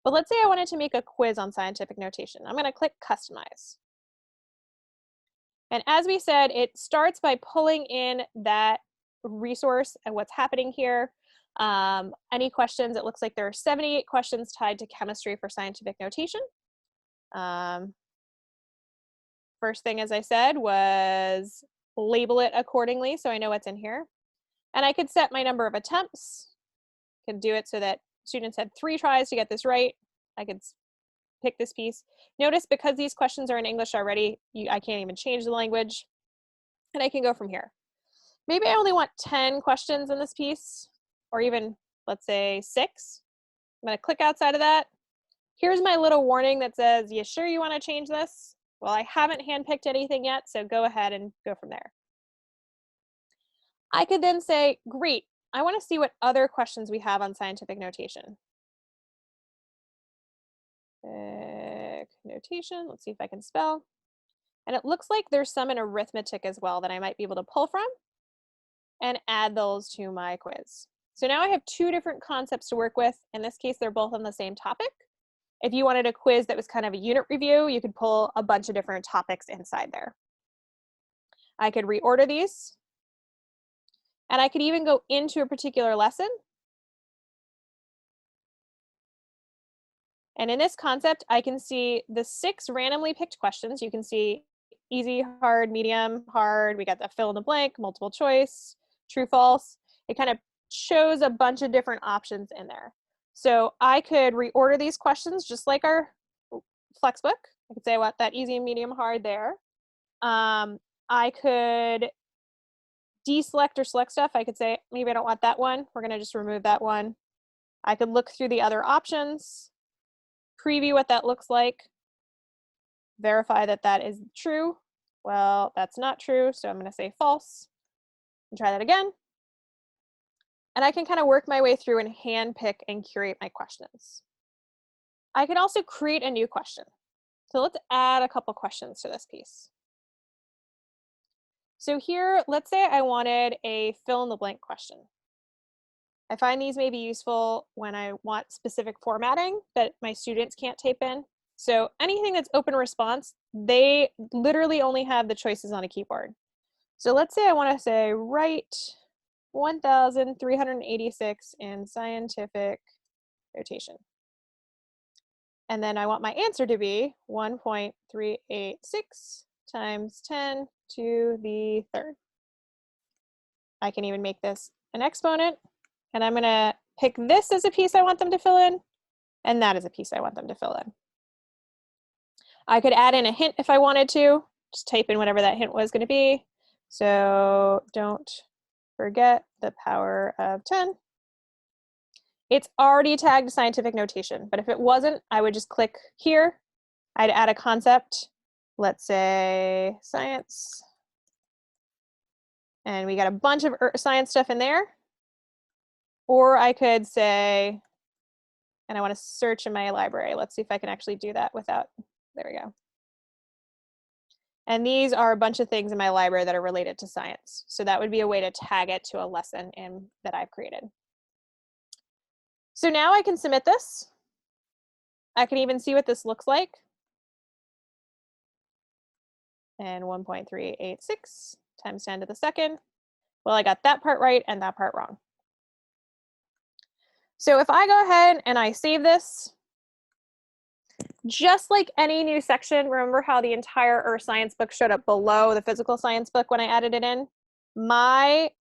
But let's say I wanted to make a quiz on scientific notation. I'm going to click Customize. And as we said, it starts by pulling in that resource and what's happening here. Any questions? It looks like there are 78 questions tied to chemistry for scientific notation. First thing, as I said, was label it accordingly so I know what's in here. And I could set my number of attempts. Could do it so that students had 3 tries to get this right. I could pick this piece. Notice because these questions are in English already, I can't even change the language. And I can go from here. Maybe I only want 10 questions in this piece, or even, let's say, 6. I'm going to click outside of that. Here's my little warning that says, you sure you want to change this? Well, I haven't handpicked anything yet, so go ahead and go from there. I could then say, great, I want to see what other questions we have on scientific notation. Notation, let's see if I can spell. And it looks like there's some in arithmetic as well that I might be able to pull from and add those to my quiz. So now I have 2 different concepts to work with. In this case, they're both on the same topic. If you wanted a quiz that was kind of a unit review, you could pull a bunch of different topics inside there. I could reorder these. And I could even go into a particular lesson. And in this concept, I can see the 6 randomly picked questions. You can see easy, hard, medium, hard. We got the fill in the blank, multiple choice, true, false. It kind of shows a bunch of different options in there. So I could reorder these questions just like our FlexBook. I could say I want that easy, medium, hard there. I could deselect or select stuff. I could say, maybe I don't want that one. We're going to just remove that one. I could look through the other options, preview what that looks like, verify that that is true. Well, that's not true, so I'm going to say false. And try that again. And I can kind of work my way through and hand pick and curate my questions. I could also create a new question. So let's add a couple questions to this piece. So here, let's say I wanted a fill in the blank question. I find these may be useful when I want specific formatting that my students can't type in. So anything that's open response, they literally only have the choices on a keyboard. So let's say I want to say write 1,386 in scientific notation. And then I want my answer to be 1.386 times 10 to the third. I can even make this an exponent, and I'm going to pick this as a piece I want them to fill in, and that is a piece I want them to fill in. I could add in a hint if I wanted to, just type in whatever that hint was going to be. So don't forget the power of 10. It's already tagged scientific notation, but if it wasn't, I would just click here. I'd add a concept, let's say science. And we got a bunch of science stuff in there. Or I could say, and I want to search in my library. Let's see if I can actually do that without, there we go. And these are a bunch of things in my library that are related to science. So that would be a way to tag it to a lesson that I've created. So now I can submit this. I can even see what this looks like. And 1.386 times 10 to the second. Well, I got that part right and that part wrong. So if I go ahead and I save this, just like any new section, remember how the entire Earth Science book showed up below the physical science book when I added it in? My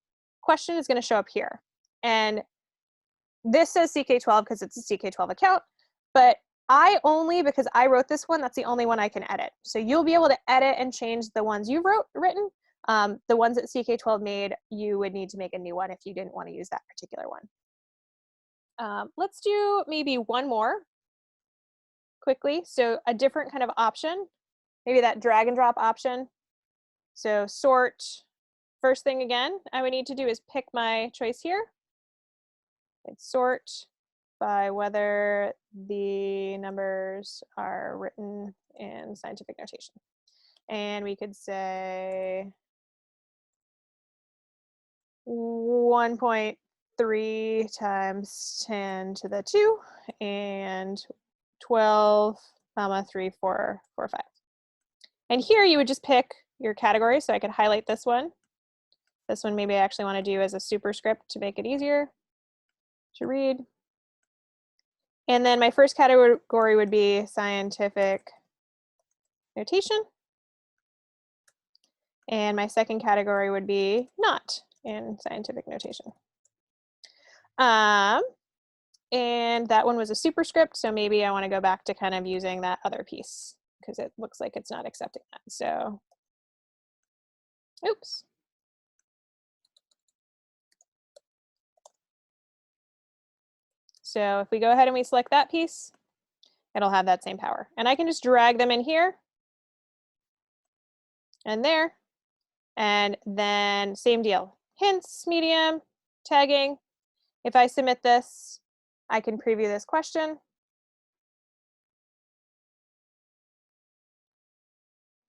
question is going to show up here. And this says CK-12 because it's a CK-12 account, but because I wrote this one, that's the only one I can edit. So you'll be able to edit and change the ones you've written. The ones that CK-12 made, you would need to make a new one if you didn't want to use that particular one. Let's do maybe one more quickly. So a different kind of option, maybe that drag and drop option. So sort, first thing again, I would need to do is pick my choice here. It's sort by whether the numbers are written in scientific notation. And we could say 1.3 times 10 to the 2 and 12, 3, 4, 4, 5. And here you would just pick your category. So I could highlight this one. This one maybe I actually want to do as a superscript to make it easier to read. And then my first category would be scientific notation. And my second category would be not in scientific notation. And that one was a superscript, so maybe I want to go back to kind of using that other piece because it looks like it's not accepting that. So, oops. So if we go ahead and we select that piece, it'll have that same power. And I can just drag them in here and there. And then same deal, hints, medium, tagging. If I submit this, I can preview this question.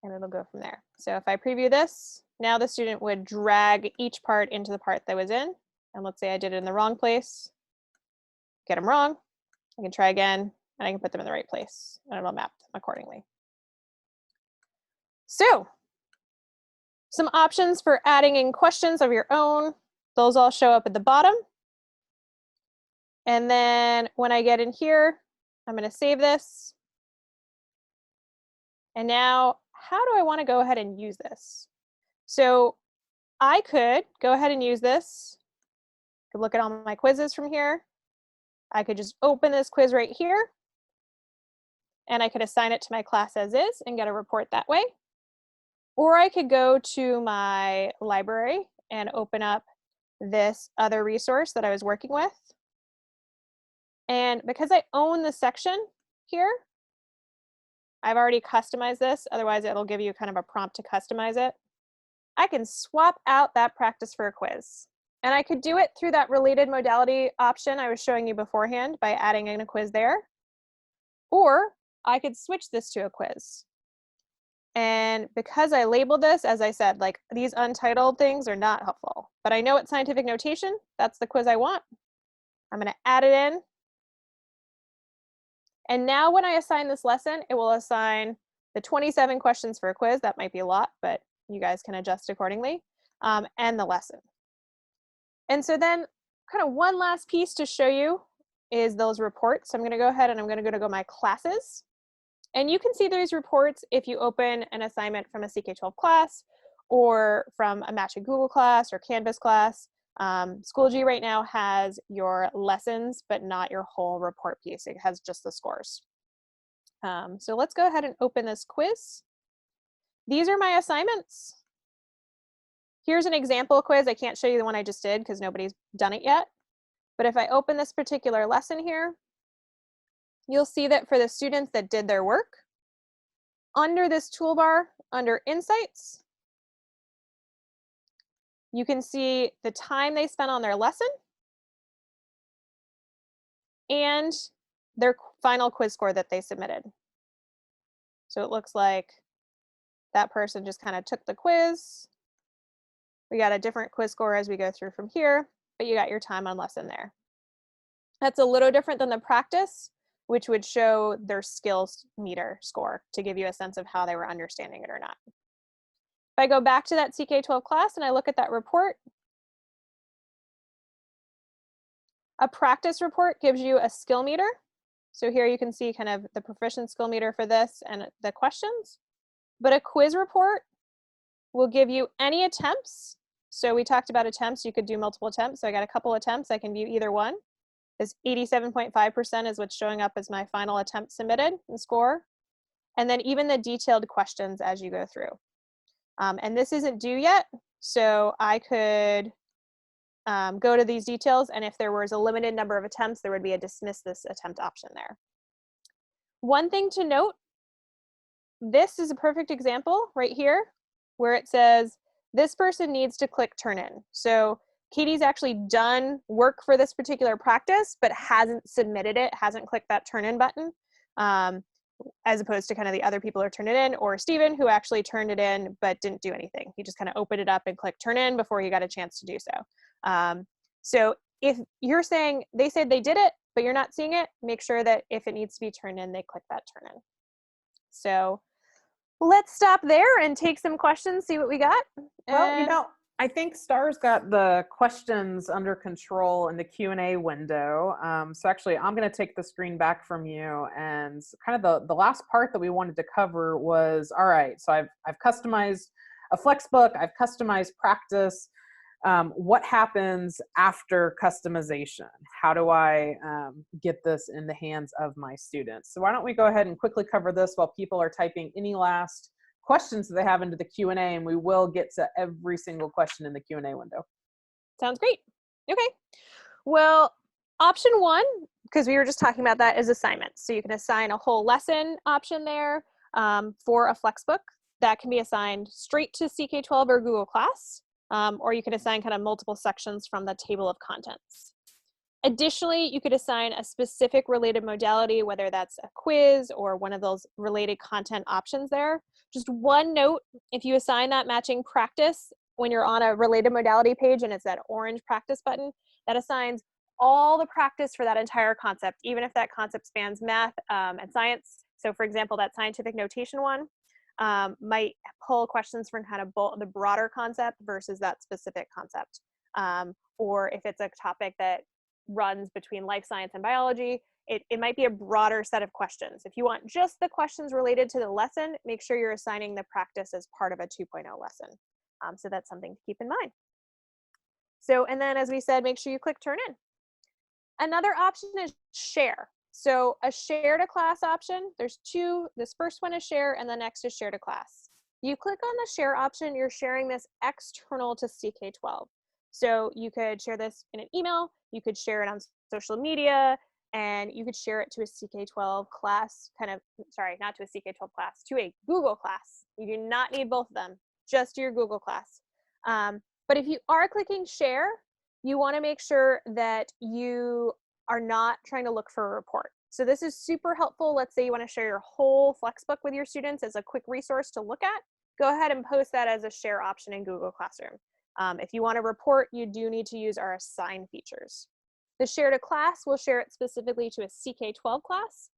And it'll go from there. So if I preview this, now the student would drag each part into the part that was in. And let's say I did it in the wrong place, get them wrong. I can try again, and I can put them in the right place, and it'll map them accordingly. So, some options for adding in questions of your own. Those all show up at the bottom. And then when I get in here, I'm going to save this. And now, how do I want to go ahead and use this? So I could go ahead and use this. I could look at all my quizzes from here. I could just open this quiz right here. And I could assign it to my class as is and get a report that way. Or I could go to my library and open up this other resource that I was working with. And because I own the section here, I've already customized this. Otherwise, it'll give you kind of a prompt to customize it. I can swap out that practice for a quiz. And I could do it through that related modality option I was showing you beforehand by adding in a quiz there. Or I could switch this to a quiz. And because I labeled this, as I said, like these untitled things are not helpful, but I know it's scientific notation. That's the quiz I want. I'm going to add it in. And now when I assign this lesson, it will assign the 27 questions for a quiz. That might be a lot, but you guys can adjust accordingly, and the lesson. And so then kind of one last piece to show you is those reports. So I'm going to go ahead and I'm going to go to my classes. And you can see those reports if you open an assignment from a CK-12 class or from a Matching Google class or Canvas class. Schoology right now has your lessons, but not your whole report piece. It has just the scores. So let's go ahead and open this quiz. These are my assignments. Here's an example quiz. I can't show you the one I just did because nobody's done it yet. But if I open this particular lesson here, you'll see that for the students that did their work, under this toolbar, under Insights, you can see the time they spent on their lesson and their final quiz score that they submitted. So it looks like that person just kind of took the quiz. We got a different quiz score as we go through from here, but you got your time on lesson there. That's a little different than the practice, which would show their skills meter score to give you a sense of how they were understanding it or not. If I go back to that CK-12 class and I look at that report, a practice report gives you a skill meter. So here you can see kind of the proficient skill meter for this and the questions. But a quiz report will give you any attempts. So we talked about attempts, you could do multiple attempts. So I got a couple attempts, I can view either one. This 87.5% is what's showing up as my final attempt submitted and score. And then even the detailed questions as you go through. And this isn't due yet, so I could go to these details, and if there was a limited number of attempts, there would be a dismiss this attempt option there. One thing to note, this is a perfect example right here where it says this person needs to click turn in. So Katie's actually done work for this particular practice, but hasn't submitted it, hasn't clicked that turn in button, as opposed to kind of the other people who turned it in, or Stephen, who actually turned it in but didn't do anything. He just kind of opened it up and clicked turn in before he got a chance to do so. So if you're saying they said they did it, but you're not seeing it, make sure that if it needs to be turned in, they click that turn in. So let's stop there and take some questions, see what we got.
Well, you know, I think Star's got the questions under control in the Q&A window. So actually, I'm going to take the screen back from you, and kind of the last part that we wanted to cover was, all right, so I've customized a FlexBook, I've customized practice. What happens after customization? How do I get this in the hands of my students? So why don't we go ahead and quickly cover this while people are typing any last questions that they have into the Q&A, and we will get to every single question in the Q&A window.
Sounds great. Okay. Well, option one, because we were just talking about that, is assignments. So you can assign a whole lesson option there for a FlexBook. That can be assigned straight to CK-12 or Google Class, or you can assign kind of multiple sections from the table of contents. Additionally, you could assign a specific related modality, whether that's a quiz or one of those related content options there. Just one note, if you assign that matching practice when you're on a related modality page and it's that orange practice button, that assigns all the practice for that entire concept, even if that concept spans math and science. So for example, that scientific notation one might pull questions from kind of the broader concept versus that specific concept. Or if it's a topic that runs between life science and biology, it might be a broader set of questions. If you want just the questions related to the lesson, make sure you're assigning the practice as part of a 2.0 lesson. So that's something to keep in mind. So, and then as we said, make sure you click turn in. Another option is share. So a share to class option, there's two. This first one is share and the next is share to class. You click on the share option, you're sharing this external to CK-12. So you could share this in an email, you could share it on social media, and you could share it to a CK-12 class, not to a CK-12 class, to a Google class. You do not need both of them, just your Google class. But if you are clicking share, you want to make sure that you are not trying to look for a report. So this is super helpful. Let's say you want to share your whole FlexBook with your students as a quick resource to look at. Go ahead and post that as a share option in Google Classroom. If you want to report, you do need to use our assign features. The share to class will share it specifically to a CK-12 class,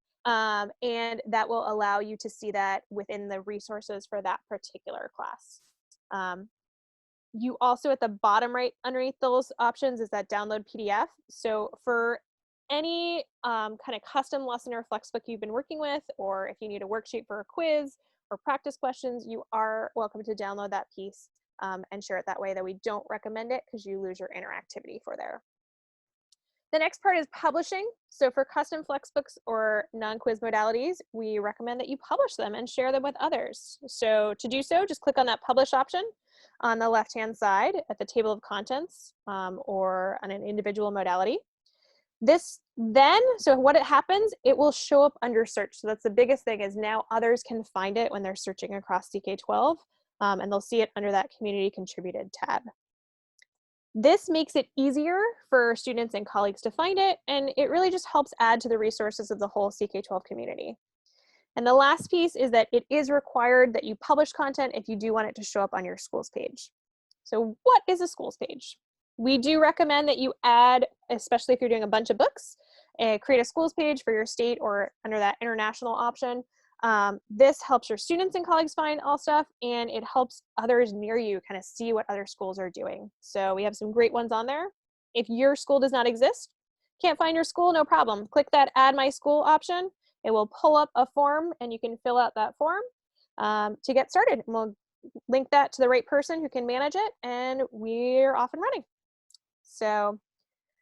and that will allow you to see that within the resources for that particular class. You also, at the bottom right underneath those options, is that download PDF. So for any kind of custom lesson or FlexBook you've been working with, or if you need a worksheet for a quiz or practice questions, you are welcome to download that piece and share it that way, though we don't recommend it because you lose your interactivity for there. The next part is publishing. So for custom FlexBooks or non-quiz modalities, we recommend that you publish them and share them with others. So to do so, just click on that publish option on the left-hand side at the table of contents or on an individual modality. This then, so what it happens, it will show up under search. So that's the biggest thing, is now others can find it when they're searching across CK-12, and they'll see it under that community contributed tab. This makes it easier for students and colleagues to find it, and it really just helps add to the resources of the whole CK-12 community. And the last piece is that it is required that you publish content if you do want it to show up on your schools page. So what is a schools page? We do recommend that you add, especially if you're doing a bunch of books, create a schools page for your state or under that international option. This helps your students and colleagues find all stuff, and it helps others near you kind of see what other schools are doing. So we have some great ones on there. If your school does not exist, can't find your school, no problem. Click that add my school option. It will pull up a form and you can fill out that form to get started. And we'll link that to the right person who can manage it, and we're off and running. So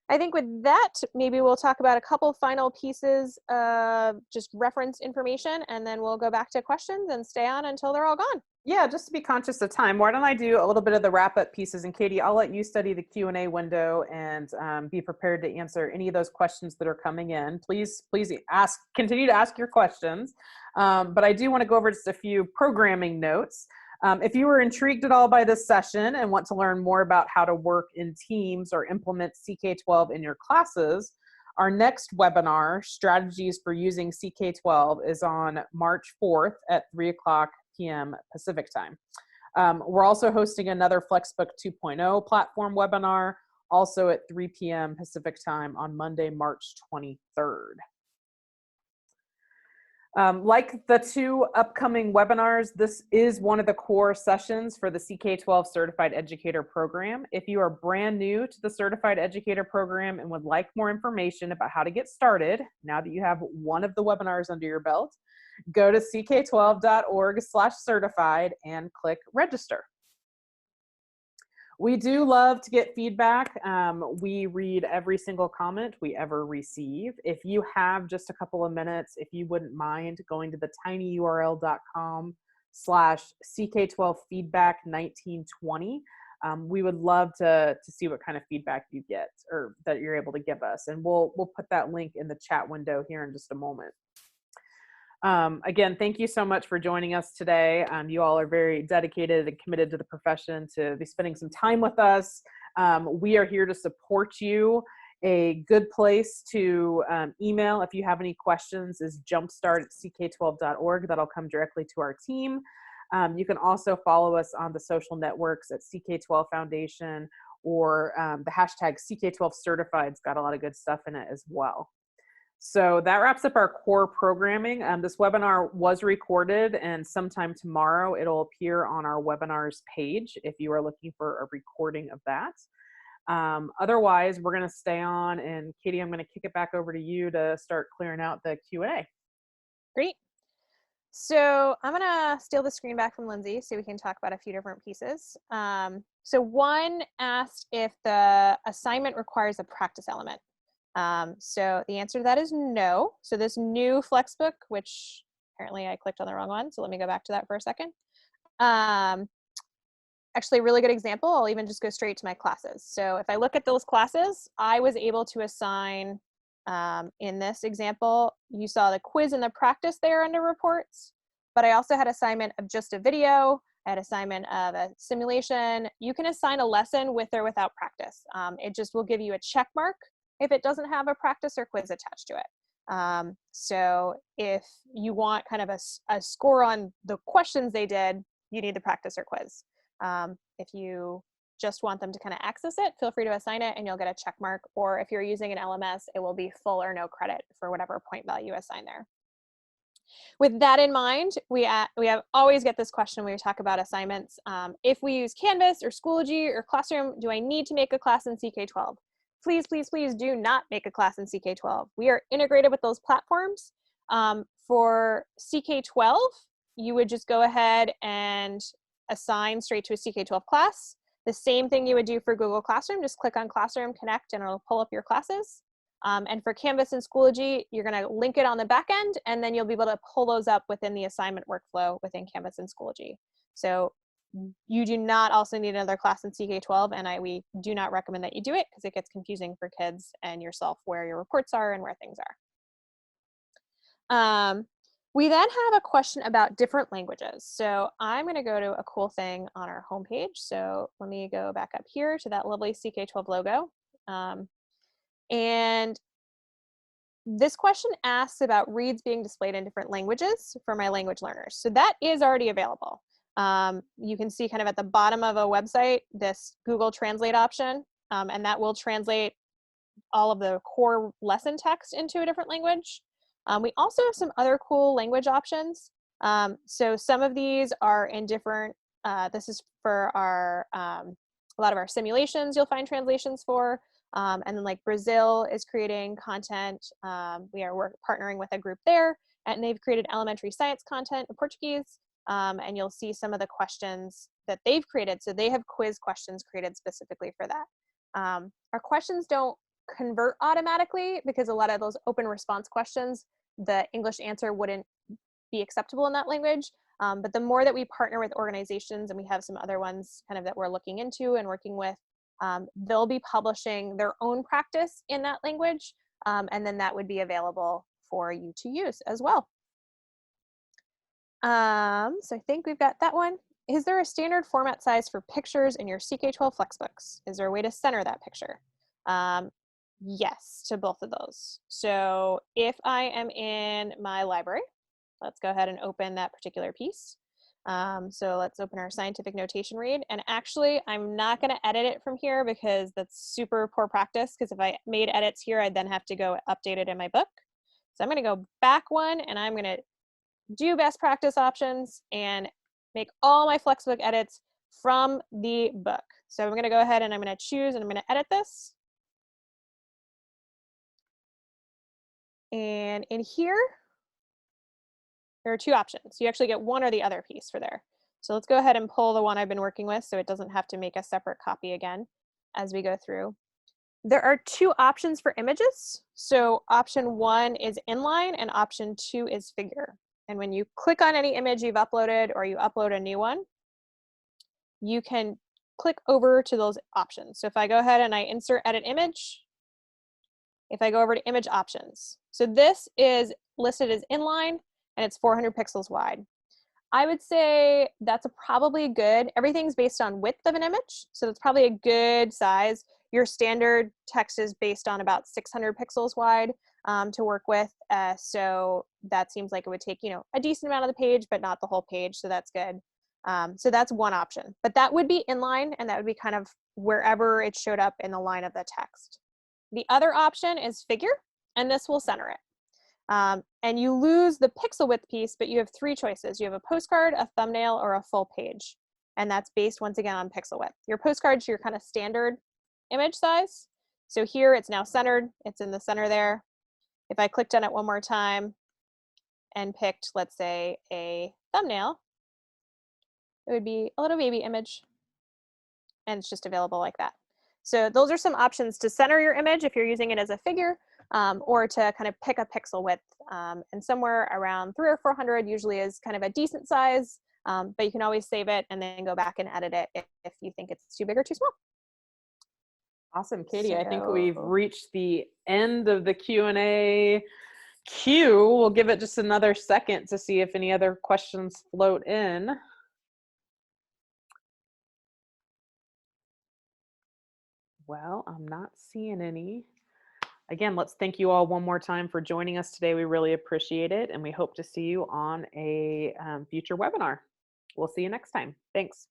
I think with that, maybe we'll talk about a couple final pieces of just reference information, and then we'll go back to questions and stay on until they're all gone.
Yeah, just to be conscious of time, why don't I do a little bit of the wrap-up pieces, and Katie, I'll let you study the Q&A window and be prepared to answer any of those questions that are coming in. Please continue to ask your questions, but I do want to go over just a few programming notes. If you were intrigued at all by this session and want to learn more about how to work in teams or implement CK-12 in your classes, our next webinar, Strategies for Using CK-12, is on March 4th at 3:00 p.m. Pacific time. We're also hosting another FlexBook 2.0 platform webinar, also at 3 p.m. Pacific time on Monday, March 23rd. Like the two upcoming webinars, this is one of the core sessions for the CK-12 Certified Educator Program. If you are brand new to the Certified Educator Program and would like more information about how to get started, now that you have one of the webinars under your belt, go to ck12.org/certified and click register. We do love to get feedback. We read every single comment we ever receive. If you have just a couple of minutes, if you wouldn't mind going to the tinyurl.com/CK12feedback1920, we would love to see what kind of feedback you get or that you're able to give us. And we'll put that link in the chat window here in just a moment. Again, thank you so much for joining us today. You all are very dedicated and committed to the profession to be spending some time with us. We are here to support you. A good place to email if you have any questions is jumpstart@ck12.org. That'll come directly to our team. You can also follow us on the social networks at CK12 Foundation, or the hashtag CK12 Certified's got a lot of good stuff in it as well. So that wraps up our core programming. This webinar was recorded, and sometime tomorrow it'll appear on our webinars page if you are looking for a recording of that. Otherwise, we're going to stay on, and Katie, I'm going to kick it back over to you to start clearing out the Q&A.
Great. So I'm going to steal the screen back from Lindsay so we can talk about a few different pieces. So one asked if the assignment requires a practice element. So the answer to that is no. So this new FlexBook, which apparently I clicked on the wrong one, so let me go back to that for a second. Actually, a really good example, I'll even just go straight to my classes. So if I look at those classes, I was able to assign, in this example, you saw the quiz and the practice there under reports, but I also had assignment of just a video, I had assignment of a simulation. You can assign a lesson with or without practice. It just will give you a check mark if it doesn't have a practice or quiz attached to it. So if you want kind of a score on the questions they did, you need the practice or quiz. If you just want them to kind of access it, feel free to assign it and you'll get a check mark. Or if you're using an LMS, it will be full or no credit for whatever point value assigned there. With that in mind, we have always get this question when we talk about assignments. If we use Canvas or Schoology or Classroom, do I need to make a class in CK-12? Please, please, please do not make a class in CK-12. We are integrated with those platforms. For CK-12, you would just go ahead and assign straight to a CK-12 class. The same thing you would do for Google Classroom, just click on Classroom, connect, and it'll pull up your classes. And for Canvas and Schoology, you're going to link it on the back end, and then you'll be able to pull those up within the assignment workflow within Canvas and Schoology. So you do not also need another class in CK-12, and we do not recommend that you do it because it gets confusing for kids and yourself where your reports are and where things are. We then have a question about different languages. So I'm going to go to a cool thing on our homepage. So let me go back up here to that lovely CK-12 logo. And this question asks about reads being displayed in different languages for my language learners. So that is already available. You can see kind of at the bottom of a website, this Google Translate option, and that will translate all of the core lesson text into a different language. We also have some other cool language options. So some of these are in different, this is for our, a lot of our simulations you'll find translations for. And then like Brazil is creating content. We're partnering with a group there, and they've created elementary science content in Portuguese. And you'll see some of the questions that they've created. So they have quiz questions created specifically for that. Our questions don't convert automatically because a lot of those open response questions, the English answer wouldn't be acceptable in that language. But the more that we partner with organizations, and we have some other ones kind of that we're looking into and working with, they'll be publishing their own practice in that language, and then that would be available for you to use as well. So I think we've got that one. Is there a standard format size for pictures in your CK-12 FlexBooks? Is there a way to center that picture? Yes, to both of those. So if I am in my library, let's go ahead and open that particular piece. So let's open our scientific notation read. And actually, I'm not going to edit it from here because that's super poor practice, because if I made edits here, I'd then have to go update it in my book. So I'm going to go back one, and I'm going to do best practice options and make all my FlexBook edits from the book. So I'm going to go ahead and I'm going to choose, and I'm going to edit this. And in here, there are two options. You actually get one or the other piece for there. So let's go ahead and pull the one I've been working with so it doesn't have to make a separate copy again as we go through. There are two options for images. So option 1 is inline and option 2 is figure. And when you click on any image you've uploaded or you upload a new one, you can click over to those options. So if I go ahead and I insert edit image, if I go over to image options. So this is listed as inline and it's 400 pixels wide. I would say that's probably good. Everything's based on width of an image, so that's probably a good size. Your standard text is based on about 600 pixels wide to work with. So that seems like it would take, a decent amount of the page, but not the whole page, so that's good. So that's one option, but that would be inline, and that would be kind of wherever it showed up in the line of the text. The other option is figure, and this will center it. And you lose the pixel width piece, but you have three choices. You have a postcard, a thumbnail, or a full page. And that's based, once again, on pixel width. Your postcard's your kind of standard image size. So here it's now centered. It's in the center there. If I clicked on it one more time and picked, let's say, a thumbnail, it would be a little baby image. And it's just available like that. So those are some options to center your image if you're using it as a figure, or to kind of pick a pixel width. And somewhere around 300 or 400 usually is kind of a decent size, but you can always save it and then go back and edit it if you think it's too big or too small.
Awesome, Katie. So, I think we've reached the end of the Q&A queue. We'll give it just another second to see if any other questions float in. Well, I'm not seeing any. Again, let's thank you all one more time for joining us today. We really appreciate it, and we hope to see you on a future webinar. We'll see you next time. Thanks.